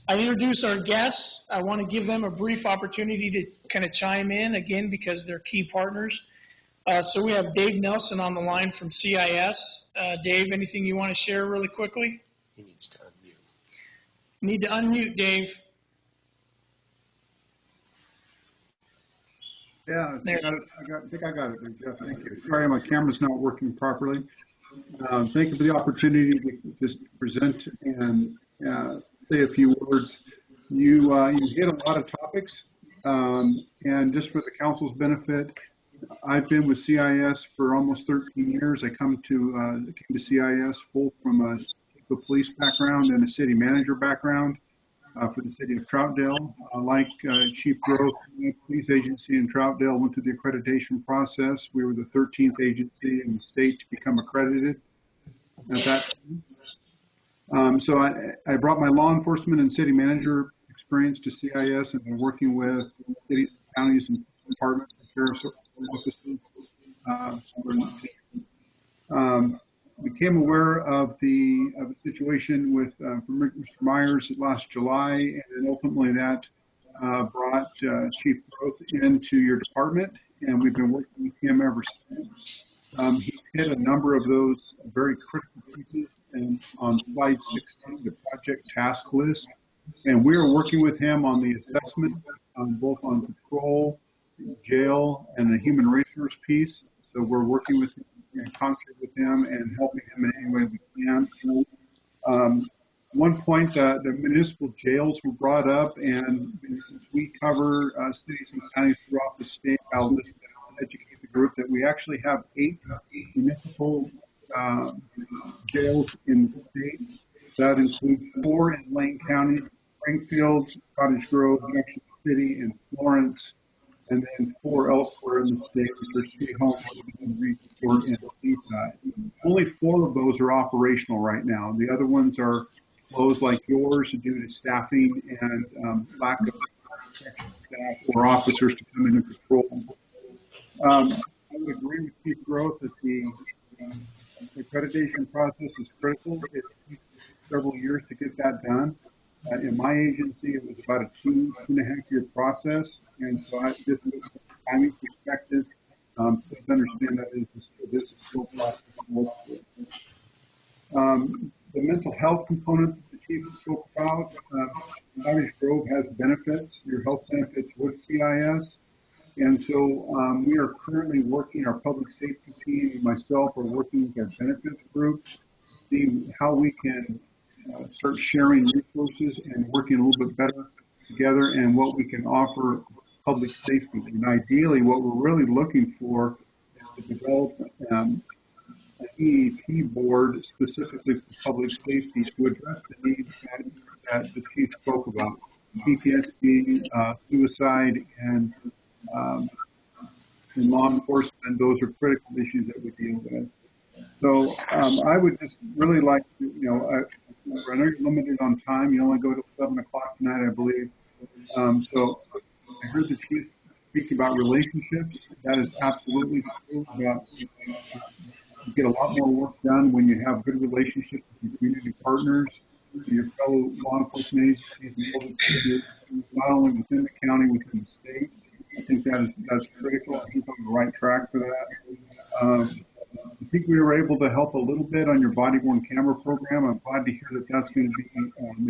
I introduce our guests. I want to give them a brief opportunity to kind of chime in, again, because they're key partners. So we have Dave Nelson on the line from CIS. Dave, anything you want to share really quickly? He needs to unmute. Need to unmute, Dave. Yeah, There. I think I got it, Jeff. Thank you. Sorry, my camera's not working properly. Thank you for the opportunity to just present and say a few words. You hit a lot of topics, and just for the council's benefit, I've been with CIS for almost 13 years. I came to CIS both from a police background and a city manager background. for the city of Troutdale. Like Chief Grove, the police agency in Troutdale went through the accreditation process. We were the 13th agency in the state to become accredited at that time. So I brought my law enforcement and city manager experience to CIS and been working with cities, counties, and departments and sheriff's offices. Became aware of the situation with from Mr. Myers last July, and then ultimately that brought Chief Growth into your department, and we've been working with him ever since. He hit a number of those very critical pieces, and on slide 16, the project task list, and we are working with him on the assessment, both on patrol, jail, and the human resource piece. So we're working with him in concert with him and helping him in any way we can. One point, the municipal jails were brought up, and since we cover cities and counties throughout the state, I'll just educate the group that we actually have 8 municipal jails in the state. That includes 4 in Lane County, Springfield, Cottage Grove, Junction City, and Florence, and then 4 elsewhere in the state, which are Sweet Home, Report, and Seaside. Only 4 of those are operational right now. The other ones are closed, like yours, due to staffing and lack of staff or officers to come in and patrol. I would agree with Chief Growth that the accreditation process is critical. It takes several years to get that done. In my agency, it was about a 2.5 year process, and so just from a timing perspective, please understand that this is still a process. The mental health component that the chief spoke about, Cottage Grove has benefits, your health benefits with CIS, and so we are currently working, our public safety team and myself are working with our benefits group, seeing how we can start sharing resources and working a little bit better together and what we can offer public safety. And ideally, what we're really looking for is to develop an EAP board specifically for public safety to address the needs that the chief spoke about. PTSD, suicide, and law enforcement, those are critical issues that we deal with. So I would just really like to, I know you're limited on time. You only go to 7 o'clock tonight, I believe. So I heard the chief speak about relationships. That is absolutely true. You get a lot more work done when you have good relationships with your community partners, your fellow law enforcement agencies, and others, not only within the county, within the state. I think that's critical. I think we're on the right track for that. I think we were able to help a little bit on your body-worn camera program. I'm glad to hear that that's going to be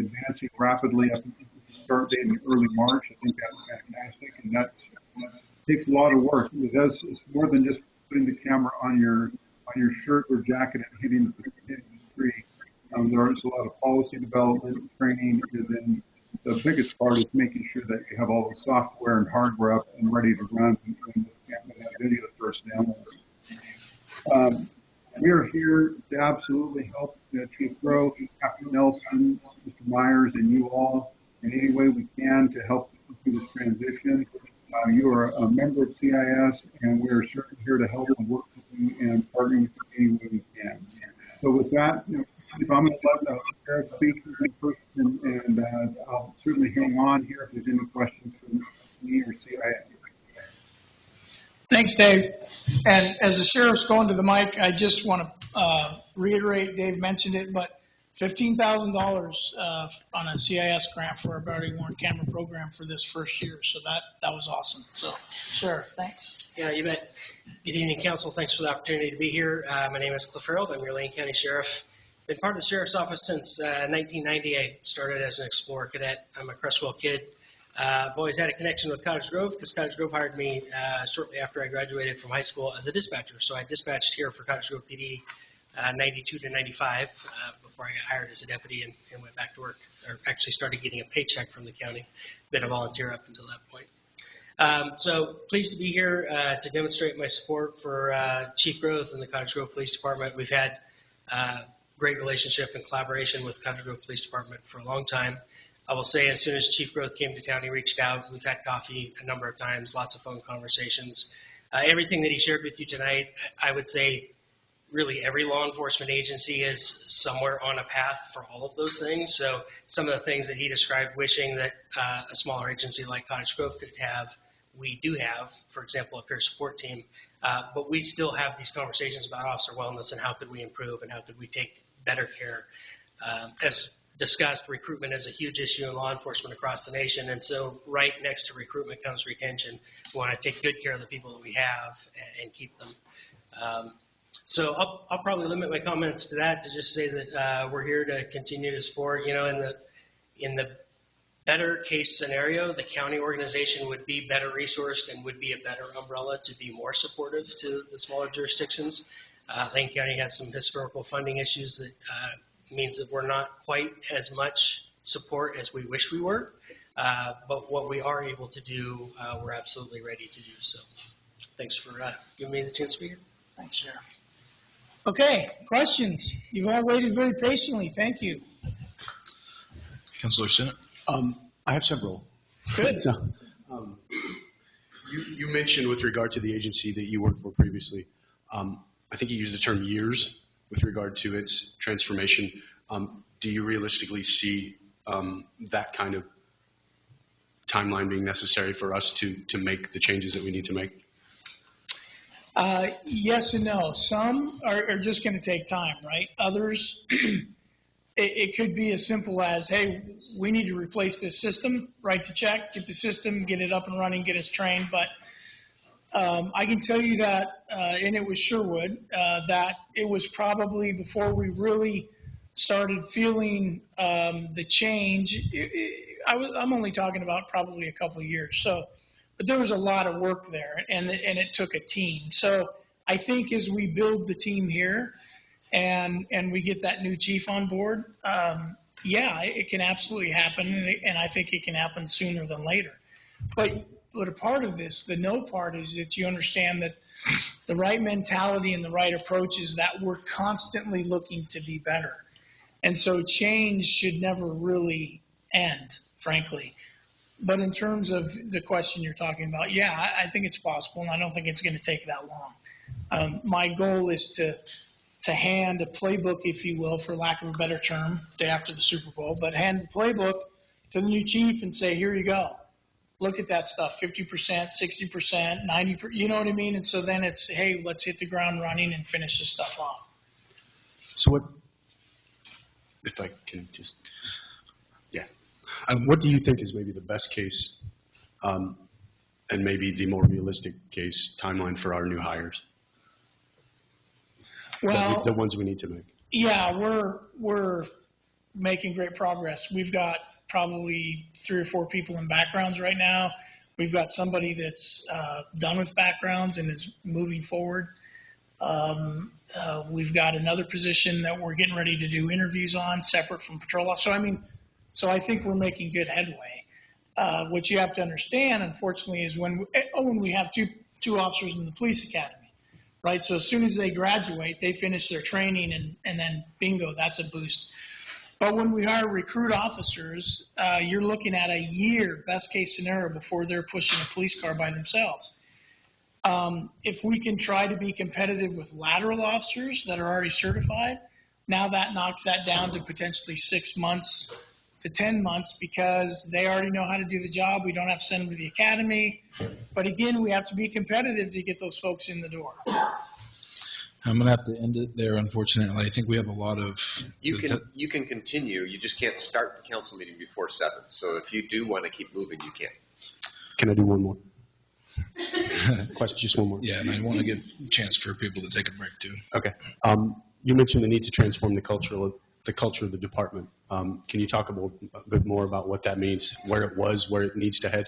advancing rapidly up until the start date in early March. I think that's fantastic, and that takes a lot of work. It's more than just putting the camera on your shirt or jacket and hitting the street. There's a lot of policy development, training, and then the biggest part is making sure that you have all the software and hardware up and ready to run when that video starts downloading. We are here to absolutely help Chief Grove, Captain Nelson, Mr. Myers, and you all in any way we can to help through this transition. You are a member of CIS, and we are certainly here to help and work with you and partner with you any way we can. So with that, I'm going to let the sheriff speak in person, and I'll certainly hang on here if there's any questions from me or CIS. Thanks, Dave. And as the sheriff's going to the mic, I just want to reiterate, Dave mentioned it, but $15,000 on a CIS grant for our body-worn camera program for this first year. So that was awesome. So, Sheriff, thanks. Yeah, you bet. Good evening, Council. Thanks for the opportunity to be here. My name is Cliff Harold. I'm your Lane County Sheriff. Been part of the Sheriff's Office since 1990. I started as an Explorer Cadet. I'm a Crestwell kid. I've always had a connection with Cottage Grove because Cottage Grove hired me shortly after I graduated from high school as a dispatcher. So I dispatched here for Cottage Grove PD 92 to 95 before I got hired as a deputy and went back to work, or actually started getting a paycheck from the county. Been a volunteer up until that point. So pleased to be here to demonstrate my support for Chief Growth and the Cottage Grove Police Department. We've had great relationship and collaboration with Cottage Grove Police Department for a long time. I will say, as soon as Chief Growth came to town, he reached out. We've had coffee a number of times, lots of phone conversations. Everything that he shared with you tonight, I would say really every law enforcement agency is somewhere on a path for all of those things. So some of the things that he described, wishing that a smaller agency like Cottage Grove could have, we do have, for example, a peer support team. But we still have these conversations about officer wellness and how could we improve and how could we take better care. As discussed, recruitment is a huge issue in law enforcement across the nation. And so right next to recruitment comes retention. We want to take good care of the people that we have and keep them. So I'll probably limit my comments to that, to just say that we're here to continue to support. In the better case scenario, the county organization would be better resourced and would be a better umbrella to be more supportive to the smaller jurisdictions. Lane County has some historical funding issues that means that we're not quite as much support as we wish we were. But what we are able to do, we're absolutely ready to do. So thanks for giving me the chance to be here. Thanks, Sheriff. Okay, questions? You've all waited very patiently. Thank you. Councilor Stinnett? I have several. Good. So, you mentioned with regard to the agency that you worked for previously, I think you used the term years with regard to its transformation. Do you realistically see that kind of timeline being necessary for us to make the changes that we need to make? Yes and no. Some are just going to take time, right? Others, it could be as simple as, hey, we need to replace this system, write the check, get the system, get it up and running, get us trained. But I can tell you that, and it was Sherwood, that it was probably before we really started feeling the change. I'm only talking about probably a couple of years. So, but there was a lot of work there, and it took a team. So I think as we build the team here, and we get that new chief on board, yeah, it can absolutely happen, and I think it can happen sooner than later. But a part of this, the no part, is that you understand that the right mentality and the right approach is that we're constantly looking to be better. And so change should never really end, frankly. But in terms of the question you're talking about, yeah, I think it's possible, and I don't think it's going to take that long. My goal is to hand a playbook, if you will, for lack of a better term, day after the Super Bowl, but hand the playbook to the new chief and say, here you go. Look at that stuff, 50%, 60%, 90%, you know what I mean? And so then it's, hey, let's hit the ground running and finish this stuff off. So what, if I can just, yeah. What do you think is maybe the best case and maybe the more realistic case timeline for our new hires? Well, The ones we need to make. yeah, we're making great progress. We've got probably 3 or 4 people in backgrounds right now. We've got somebody that's done with backgrounds and is moving forward. We've got another position that we're getting ready to do interviews on, separate from patrol officer. So I think we're making good headway. What you have to understand, unfortunately, is when we have two officers in the police academy, right? So as soon as they graduate, they finish their training, and then bingo, that's a boost. But when we hire recruit officers, you're looking at a year, best case scenario, before they're pushing a police car by themselves. If we can try to be competitive with lateral officers that are already certified, now that knocks that down to potentially 6 months to 10 months because they already know how to do the job. We don't have to send them to the academy. But again, we have to be competitive to get those folks in the door. I'm going to have to end it there, unfortunately. I think we have a lot of... You can continue. You just can't start the council meeting before 7. So if you do want to keep moving, you can. Can I do one more? Question, just one more. Yeah, and I want to give a chance for people to take a break, too. Okay. You mentioned the need to transform the culture of the department. Can you talk a bit more about what that means, where it was, where it needs to head?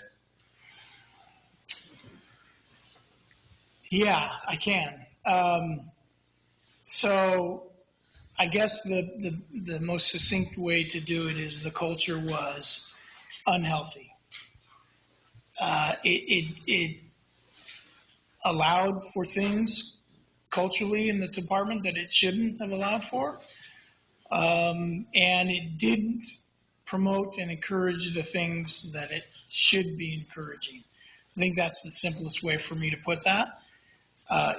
Yeah, I can. So I guess the most succinct way to do it is the culture was unhealthy. It allowed for things culturally in the department that it shouldn't have allowed for. And it didn't promote and encourage the things that it should be encouraging. I think that's the simplest way for me to put that.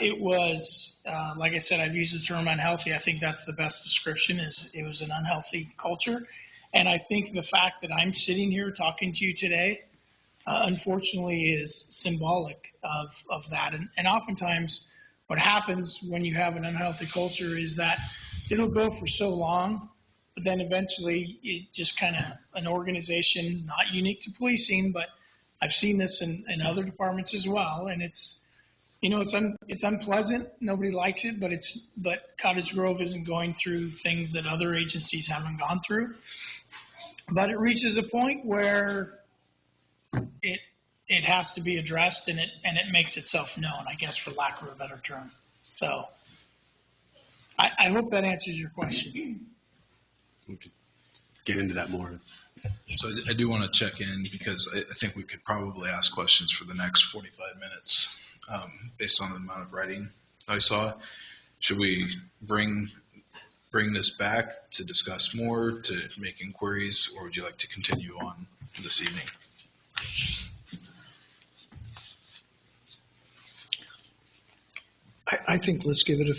It was, like I said, I've used the term unhealthy. I think that's the best description. Is it was an unhealthy culture. And I think the fact that I'm sitting here talking to you today, unfortunately, is symbolic of that. And oftentimes what happens when you have an unhealthy culture is that it'll go for so long, but then eventually it just kind of an organization, not unique to policing, but I've seen this in other departments as well. And it's, it's unpleasant. Nobody likes it, but Cottage Grove isn't going through things that other agencies haven't gone through. But it reaches a point where it has to be addressed, and it makes itself known, I guess, for lack of a better term. So I hope that answers your question. We could get into that more. So I do want to check in because I think we could probably ask questions for the next 45 minutes based on the amount of writing I saw. Should we bring this back to discuss more, to make inquiries, or would you like to continue on this evening? I think let's give it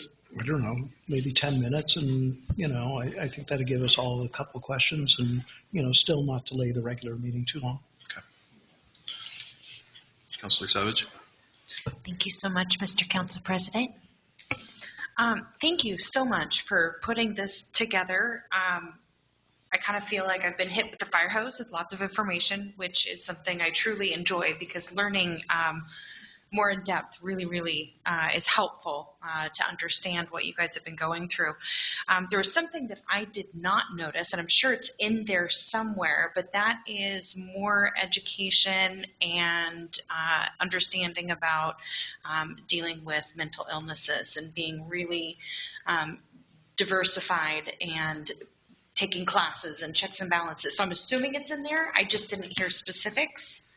maybe 10 minutes, and I think that'll give us all a couple of questions, and still not delay the regular meeting too long. Okay. Councilor Savage. Thank you so much, Mr. Council President. Thank you so much for putting this together. I kind of feel like I've been hit with the fire hose with lots of information, which is something I truly enjoy, because learning more in depth really is helpful to understand what you guys have been going through. There was something that I did not notice, and I'm sure it's in there somewhere, but that is more education and understanding about dealing with mental illnesses and being really diversified and taking classes and checks and balances. So I'm assuming it's in there. I just didn't hear specifics.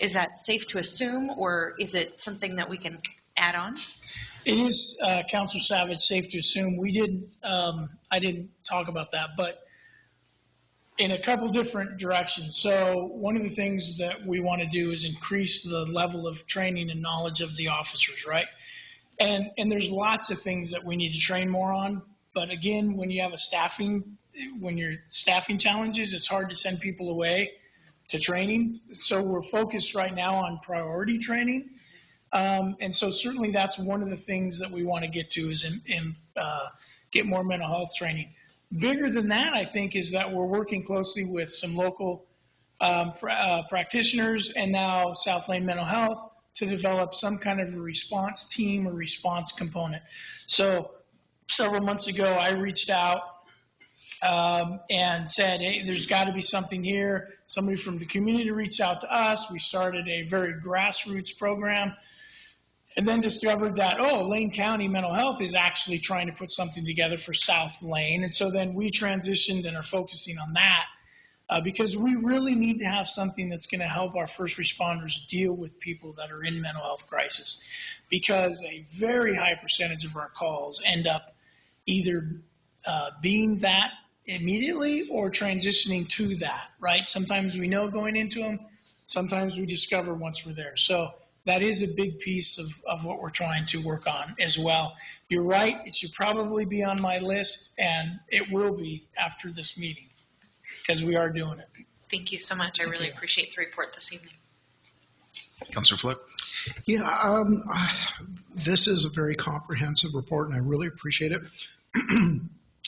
Is that safe to assume, or is it something that we can add on? It is, Councilor Savage, safe to assume. I didn't talk about that, but in a couple different directions. So one of the things that we want to do is increase the level of training and knowledge of the officers, right? And there's lots of things that we need to train more on. But again, when you're staffing challenges, it's hard to send people away to training. So we're focused right now on priority training. And so certainly that's one of the things that we want to get to is get more mental health training. Bigger than that, I think, is that we're working closely with some local practitioners and now South Lane Mental Health to develop some kind of a response team or response component. So several months ago, I reached out and said, hey, there's got to be something here. Somebody from the community reached out to us. We started a very grassroots program, and then discovered that, Lane County Mental Health is actually trying to put something together for South Lane. And so then we transitioned and are focusing on that because we really need to have something that's going to help our first responders deal with people that are in mental health crisis, because a very high percentage of our calls end up either being that immediately or transitioning to that, right? Sometimes we know going into them, sometimes we discover once we're there. So that is a big piece of what we're trying to work on as well. You're right, it should probably be on my list, and it will be after this meeting because we are doing it. Thank you so much. I really appreciate the report this evening. Councilor Flick. Yeah, this is a very comprehensive report, and I really appreciate it.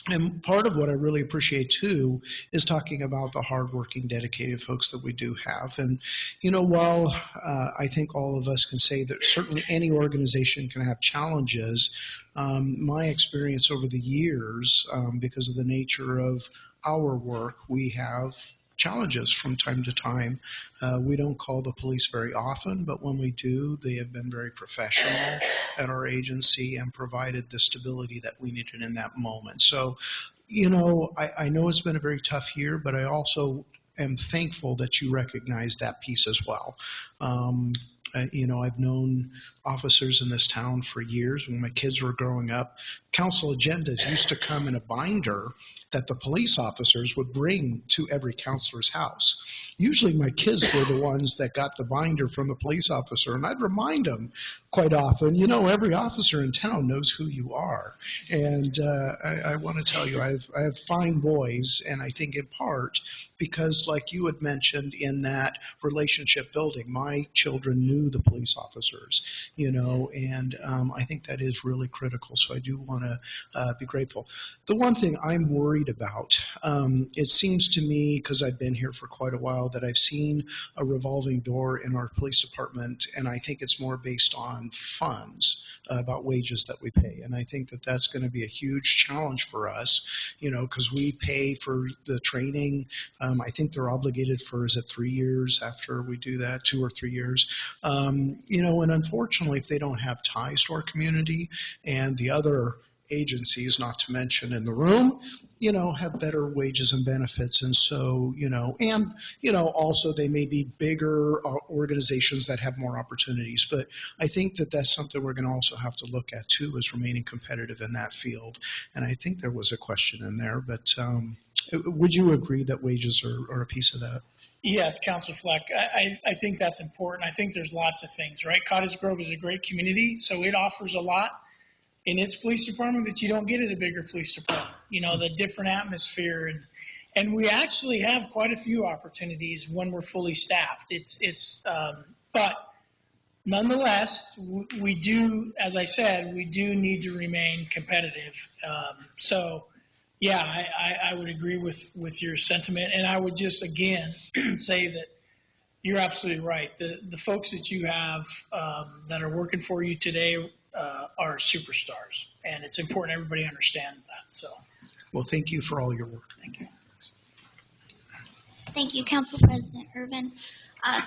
And part of what I really appreciate, too, is talking about the hardworking, dedicated folks that we do have. And, while I think all of us can say that certainly any organization can have challenges, my experience over the years, because of the nature of our work, we have challenges from time to time. We don't call the police very often, but when we do, they have been very professional at our agency and provided the stability that we needed in that moment. So, I know it's been a very tough year, but I also am thankful that you recognize that piece as well. I've known officers in this town for years. When my kids were growing up, council agendas used to come in a binder that the police officers would bring to every counselor's house. Usually my kids were the ones that got the binder from the police officer, and I'd remind them quite often, every officer in town knows who you are. And I want to tell you, I have fine boys, and I think in part because, like you had mentioned, in that relationship building, my children knew the police officers, and I think that is really critical. So I do want to be grateful. The one thing I'm worried about, it seems to me, because I've been here for quite a while, that I've seen a revolving door in our police department, and I think it's more based on funds, about wages that we pay. And I think that that's going to be a huge challenge for us, because we pay for the training. I think they're obligated for, is it 3 years after we do that, 2 or 3 years? And unfortunately, if they don't have ties to our community and the other agencies, not to mention in the room, have better wages and benefits. And so, also they may be bigger organizations that have more opportunities. But I think that that's something we're going to also have to look at too, is remaining competitive in that field. And I think there was a question in there, but would you agree that wages are a piece of that? Yes, Councilor Fleck, I think that's important. I think there's lots of things, right? Cottage Grove is a great community, so it offers a lot in its police department that you don't get at a bigger police department. The different atmosphere, and we actually have quite a few opportunities when we're fully staffed. But nonetheless, we do, as I said, we do need to remain competitive. So yeah, I would agree with your sentiment, and I would just again say that you're absolutely right. The folks that you have that are working for you today are superstars, and it's important everybody understands that. So, well, thank you for all your work. Thank you. Thank you, Council President Irvin.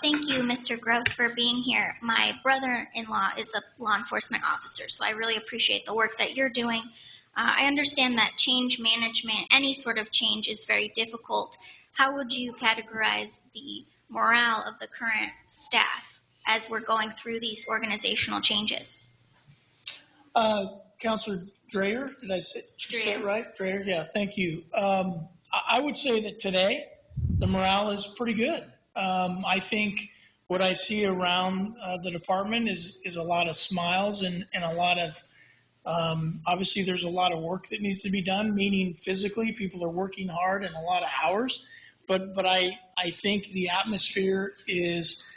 Thank you, Mr. Gross, for being here. My brother-in-law is a law enforcement officer, so I really appreciate the work that you're doing. I understand that change management, any sort of change, is very difficult. How would you categorize the morale of the current staff as we're going through these organizational changes? Councilor Dreyer, did I say it right? Dreyer, yeah, thank you. I would say that today the morale is pretty good. I think what I see around the department is a lot of smiles and a lot of, obviously there's a lot of work that needs to be done, meaning physically people are working hard and a lot of hours. But I think the atmosphere is,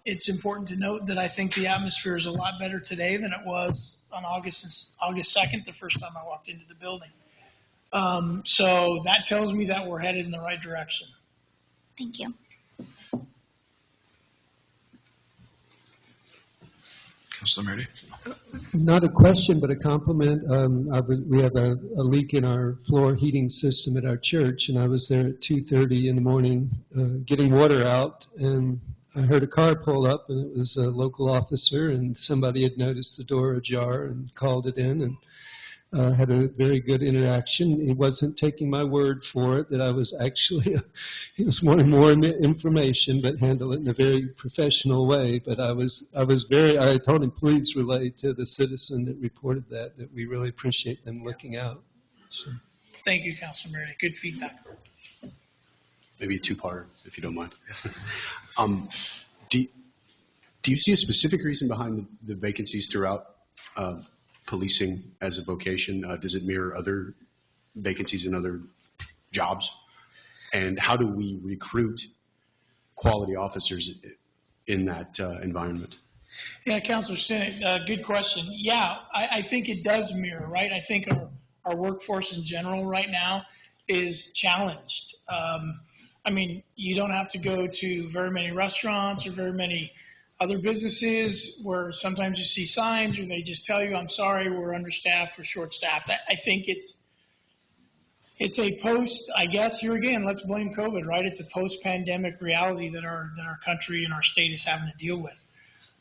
it's important to note that I think the atmosphere is a lot better today than it was on August 2nd, the first time I walked into the building. So that tells me that we're headed in the right direction. Thank you. Councilor Merdy? Not a question, but a compliment. We have a leak in our floor heating system at our church, and I was there at 2:30 in the morning getting water out, and I heard a car pull up, and it was a local officer, and somebody had noticed the door ajar and called it in, and had a very good interaction. He wasn't taking my word for it that I was actually, he was wanting more information, but handled it in a very professional way. But I told him, please relay to the citizen that reported that we really appreciate them looking out. So. Thank you, Councilor Merdy. Good feedback. Maybe a two-parter, if you don't mind. Do you see a specific reason behind the vacancies throughout policing as a vocation? Does it mirror other vacancies in other jobs? And how do we recruit quality officers in that environment? Yeah, Councilor Stinnett, good question. Yeah, I think it does mirror, right? I think our workforce in general right now is challenged. I mean, you don't have to go to very many restaurants or very many other businesses where sometimes you see signs or they just tell you, I'm sorry, we're understaffed, we're short-staffed. I think it's a post, I guess, here again, let's blame COVID, right? It's a post-pandemic reality that our country and our state is having to deal with.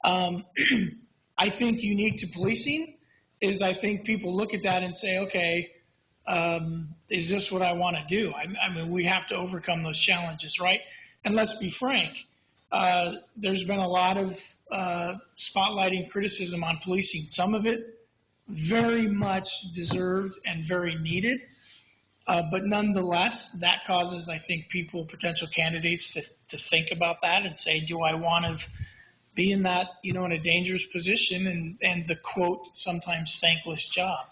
I think unique to policing is I think people look at that and say, okay, is this what I want to do? I mean, we have to overcome those challenges, right? And let's be frank, there's been a lot of spotlighting criticism on policing. Some of it very much deserved and very needed. But nonetheless, that causes, I think, potential candidates to think about that and say, do I want to be in that, in a dangerous position and the quote, sometimes thankless job.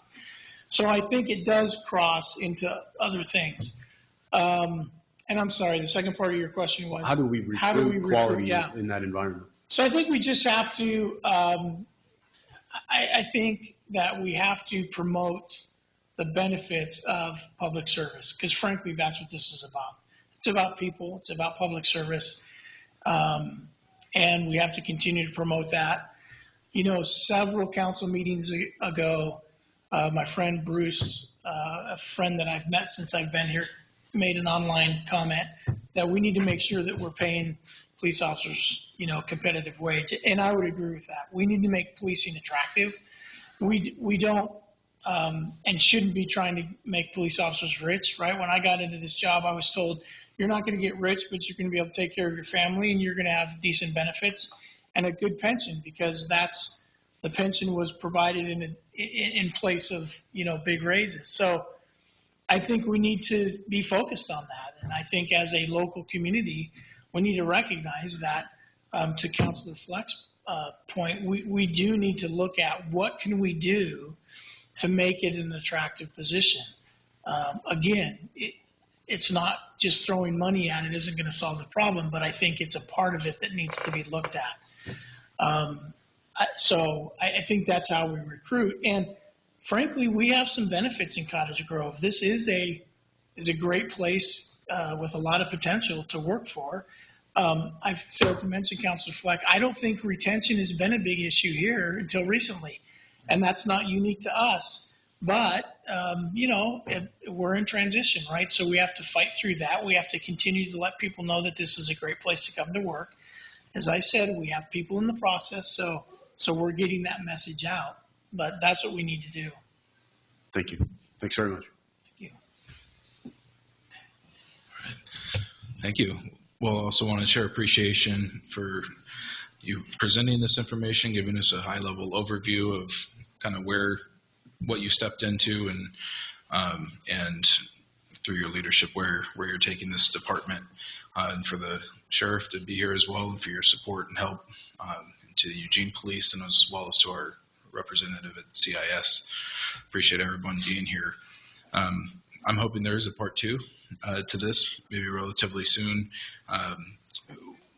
So I think it does cross into other things. And I'm sorry, the second part of your question was? How do we recruit quality in that environment? So I think we just have to, I think that we have to promote the benefits of public service, because frankly, that's what this is about. It's about people, it's about public service, and we have to continue to promote that. Several council meetings ago, my friend Bruce, a friend that I've met since I've been here, made an online comment that we need to make sure that we're paying police officers, competitive wage. And I would agree with that. We need to make policing attractive. We don't and shouldn't be trying to make police officers rich, right? When I got into this job, I was told you're not going to get rich, but you're going to be able to take care of your family and you're going to have decent benefits and a good pension, because the pension was provided in place of, big raises. So I think we need to be focused on that. And I think as a local community, we need to recognize that, to Councilor Fleck's point, we do need to look at what can we do to make it an attractive position. Again, it's not just throwing money at it isn't going to solve the problem, but I think it's a part of it that needs to be looked at. So I think that's how we recruit. And frankly, we have some benefits in Cottage Grove. This is a great place with a lot of potential to work for. I failed to mention, Councilor Fleck, I don't think retention has been a big issue here until recently. And that's not unique to us. But, we're in transition, right? So we have to fight through that. We have to continue to let people know that this is a great place to come to work. As I said, we have people in the process, so we're getting that message out. But that's what we need to do. Thank you. Thanks very much. Thank you. Thank you. We'll also want to share appreciation for you presenting this information, giving us a high-level overview of kind of what you stepped into and through your leadership where you're taking this department, and for the sheriff to be here as well, and for your support and help to the Eugene Police, and as well as to our representative at CIS. Appreciate everyone being here. I'm hoping there is a part two to this, maybe relatively soon.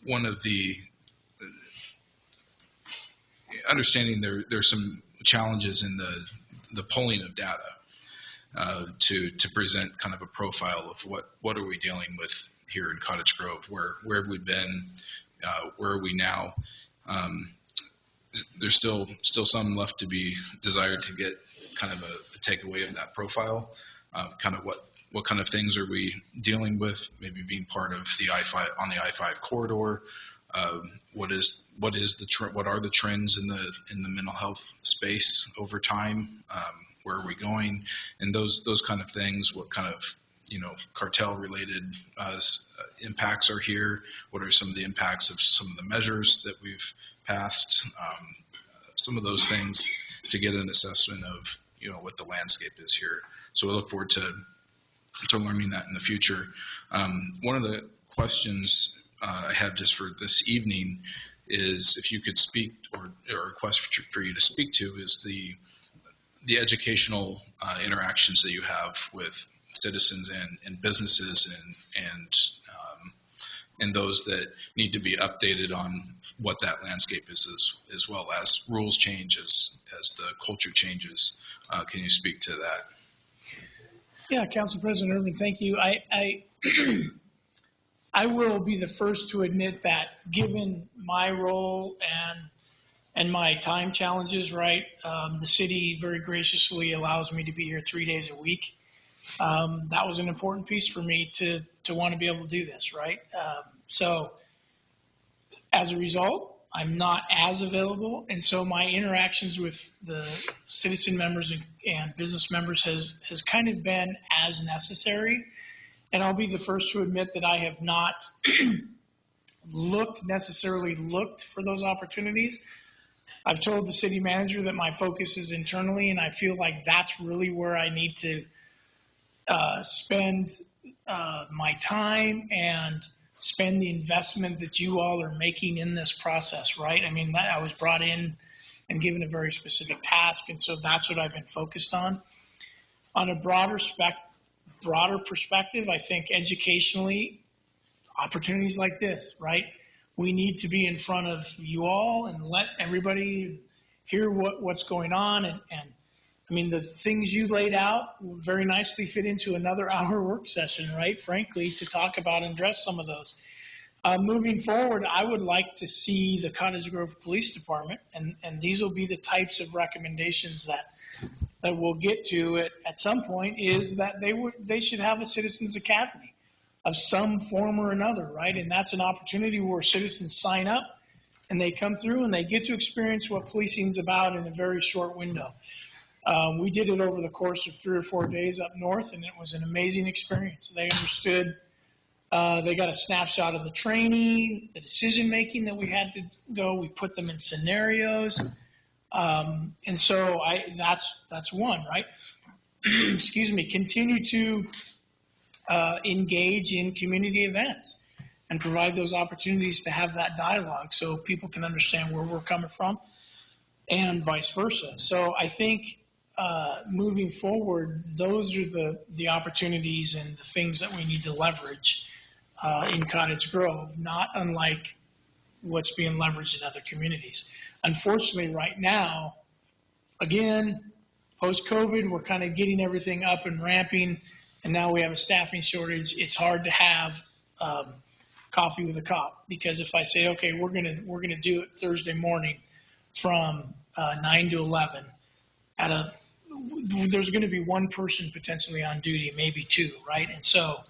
One of the understanding there's some challenges in the polling of data to present kind of a profile of what are we dealing with here in Cottage Grove, where have we been, where are we now. There's still some left to be desired to get kind of a takeaway of that profile. Kind of what kind of things are we dealing with? Maybe being part of the I-5 on the I-5 corridor. What are the trends in the mental health space over time? Where are we going? And those kind of things. What kind of cartel related impacts are here? What are some of the impacts of some of the measures that we've passed? Some of those things to get an assessment of what the landscape is here. So we look forward to learning that in the future. One of the questions I have just for this evening is if you could speak, or a request for you to speak to, is the educational interactions that you have with citizens and businesses and those that need to be updated on what that landscape is, as well as rules change as the culture changes. Can you speak to that? Yeah, Council President Irvin, thank you. I will be the first to admit that given my role and my time challenges, right, the city very graciously allows me to be here 3 days a week. That was an important piece for me to want to be able to do this, right? So as a result, I'm not as available, and so my interactions with the citizen members and business members has kind of been as necessary. And I'll be the first to admit that I have not necessarily looked for those opportunities. I've told the city manager that my focus is internally, and I feel like that's really where I need to spend my time and spend the investment that you all are making in this process, right? I mean, I was brought in and given a very specific task, and so that's what I've been focused on. On a broader perspective, I think educationally, opportunities like this, right? We need to be in front of you all and let everybody hear what's going on. And I mean, the things you laid out very nicely fit into another hour work session, right? Frankly, to talk about and address some of those. Moving forward, I would like to see the Cottage Grove Police Department, and these will be the types of recommendations that we'll get to at some point, is that they should have a citizens academy of some form or another, right? And that's an opportunity where citizens sign up and they come through and they get to experience what policing is about in a very short window. We did it over the course of 3 or 4 days up north, and it was an amazing experience. They understood, they got a snapshot of the training, the decision making that we had to go. We put them in scenarios. And so that's one, right? Excuse me. Continue to engage in community events and provide those opportunities to have that dialogue so people can understand where we're coming from and vice versa. So I think moving forward, those are the opportunities and the things that we need to leverage in Cottage Grove, not unlike what's being leveraged in other communities. Unfortunately, right now, again, post-COVID, we're kind of getting everything up and ramping, and now we have a staffing shortage. It's hard to have coffee with a cop, because if I say, okay, we're gonna do it Thursday morning from 9 to 11, there's going to be one person potentially on duty, maybe two, right? And so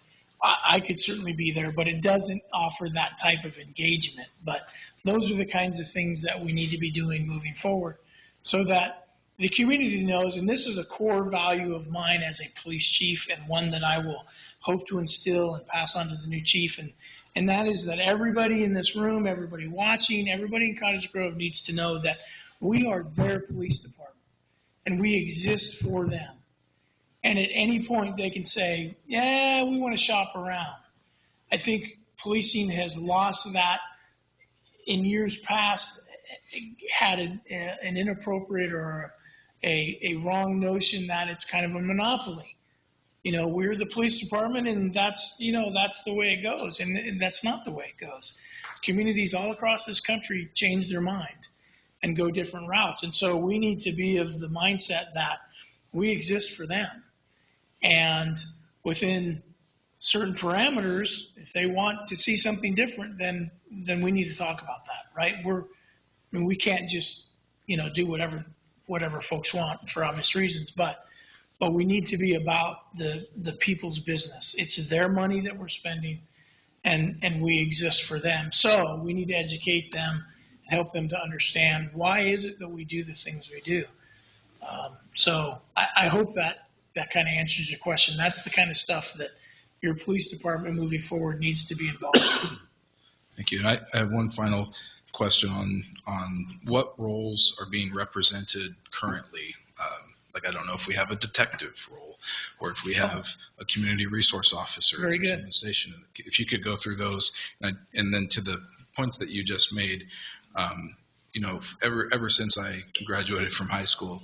I could certainly be there, but it doesn't offer that type of engagement. But those are the kinds of things that we need to be doing moving forward so that the community knows, and this is a core value of mine as a police chief, and one that I will hope to instill and pass on to the new chief, and that is that everybody in this room, everybody watching, everybody in Cottage Grove needs to know that we are their police department, and we exist for them. And at any point they can say, yeah, we want to shop around. I think policing has lost that in years past, had an inappropriate or a wrong notion that it's kind of a monopoly. We're the police department, and that's the way it goes. And that's not the way it goes. Communities all across this country change their mind and go different routes. And so we need to be of the mindset that we exist for them. And within certain parameters, if they want to see something different, then we need to talk about that, right? We can't just, do whatever folks want for obvious reasons, but we need to be about the people's business. It's their money that we're spending, and we exist for them. So we need to educate them and help them to understand why is it that we do the things we do. So I hope that kind of answers your question. That's the kind of stuff that your police department moving forward needs to be involved in. Thank you. And I have one final question on what roles are being represented currently. I don't know if we have a detective role or if we have a community resource officer Very good. in the station. If you could go through those, and then to the points that you just made, ever since I graduated from high school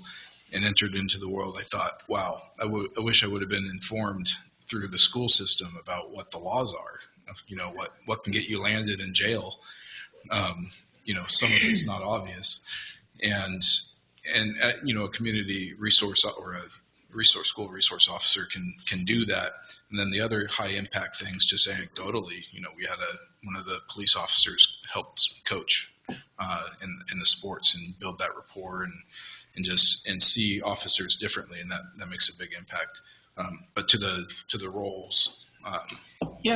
and entered into the world, I thought, wow, I wish I would have been informed through the school system about what the laws are. What can get you landed in jail. Some of it's not obvious, and a community resource or a school resource officer can do that. And then the other high impact things, just anecdotally, we had one of the police officers helped coach in the sports and build that rapport and see officers differently, and that makes a big impact. But to the roles.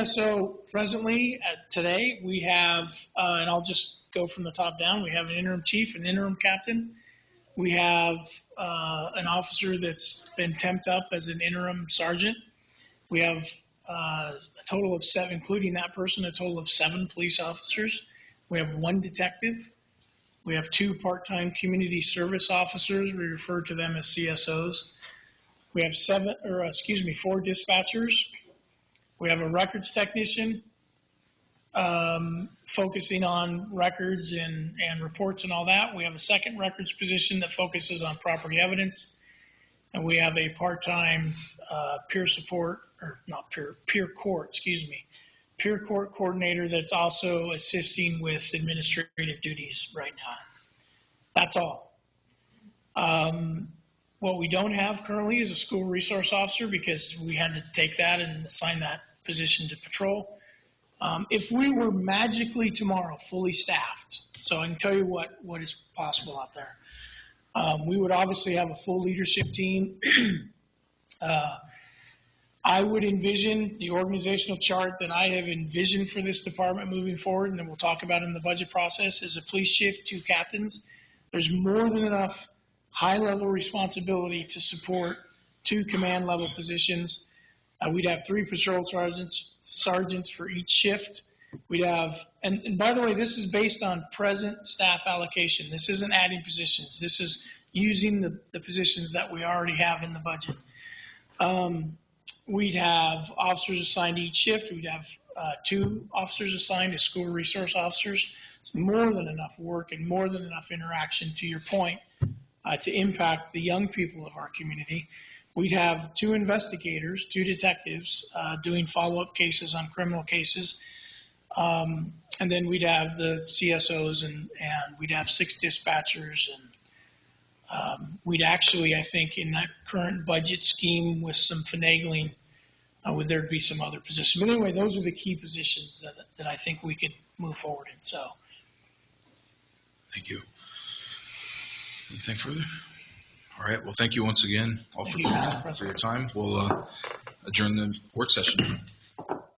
So presently, today, we have, and I'll just go from the top down, we have an interim chief, an interim captain. We have an officer that's been temped up as an interim sergeant. We have a total of 7, including that person, a total of 7 police officers. We have 1 detective. We have 2 part-time community service officers. We refer to them as CSOs. We have 4 dispatchers. We have a records technician focusing on records and reports and all that. We have a second records position that focuses on property evidence. And we have a part-time peer court coordinator that's also assisting with administrative duties right now. That's all. What we don't have currently is a school resource officer because we had to take that and assign that position to patrol. If we were magically tomorrow fully staffed, so I can tell you what is possible out there. We would obviously have a full leadership team. I would envision the organizational chart that I have envisioned for this department moving forward, and then we'll talk about in the budget process, is a police chief, 2 captains. There's more than enough high-level responsibility to support 2 command-level positions. We'd have 3 patrol sergeants for each shift. We'd have, and by the way, this is based on present staff allocation. This isn't adding positions. This is using the positions that we already have in the budget. We'd have officers assigned to each shift. We'd have 2 officers assigned as school resource officers. It's more than enough work and more than enough interaction, to your point, to impact the young people of our community. We'd have 2 investigators, 2 detectives doing follow-up cases on criminal cases. And then we'd have the CSOs and we'd have 6 dispatchers. And we'd actually, I think, in that current budget scheme with some finagling, would there be some other positions. But anyway, those are the key positions that I think we could move forward in. So. Thank you. Anything further? All right. Well, thank you once again all for your time. We'll adjourn the work session.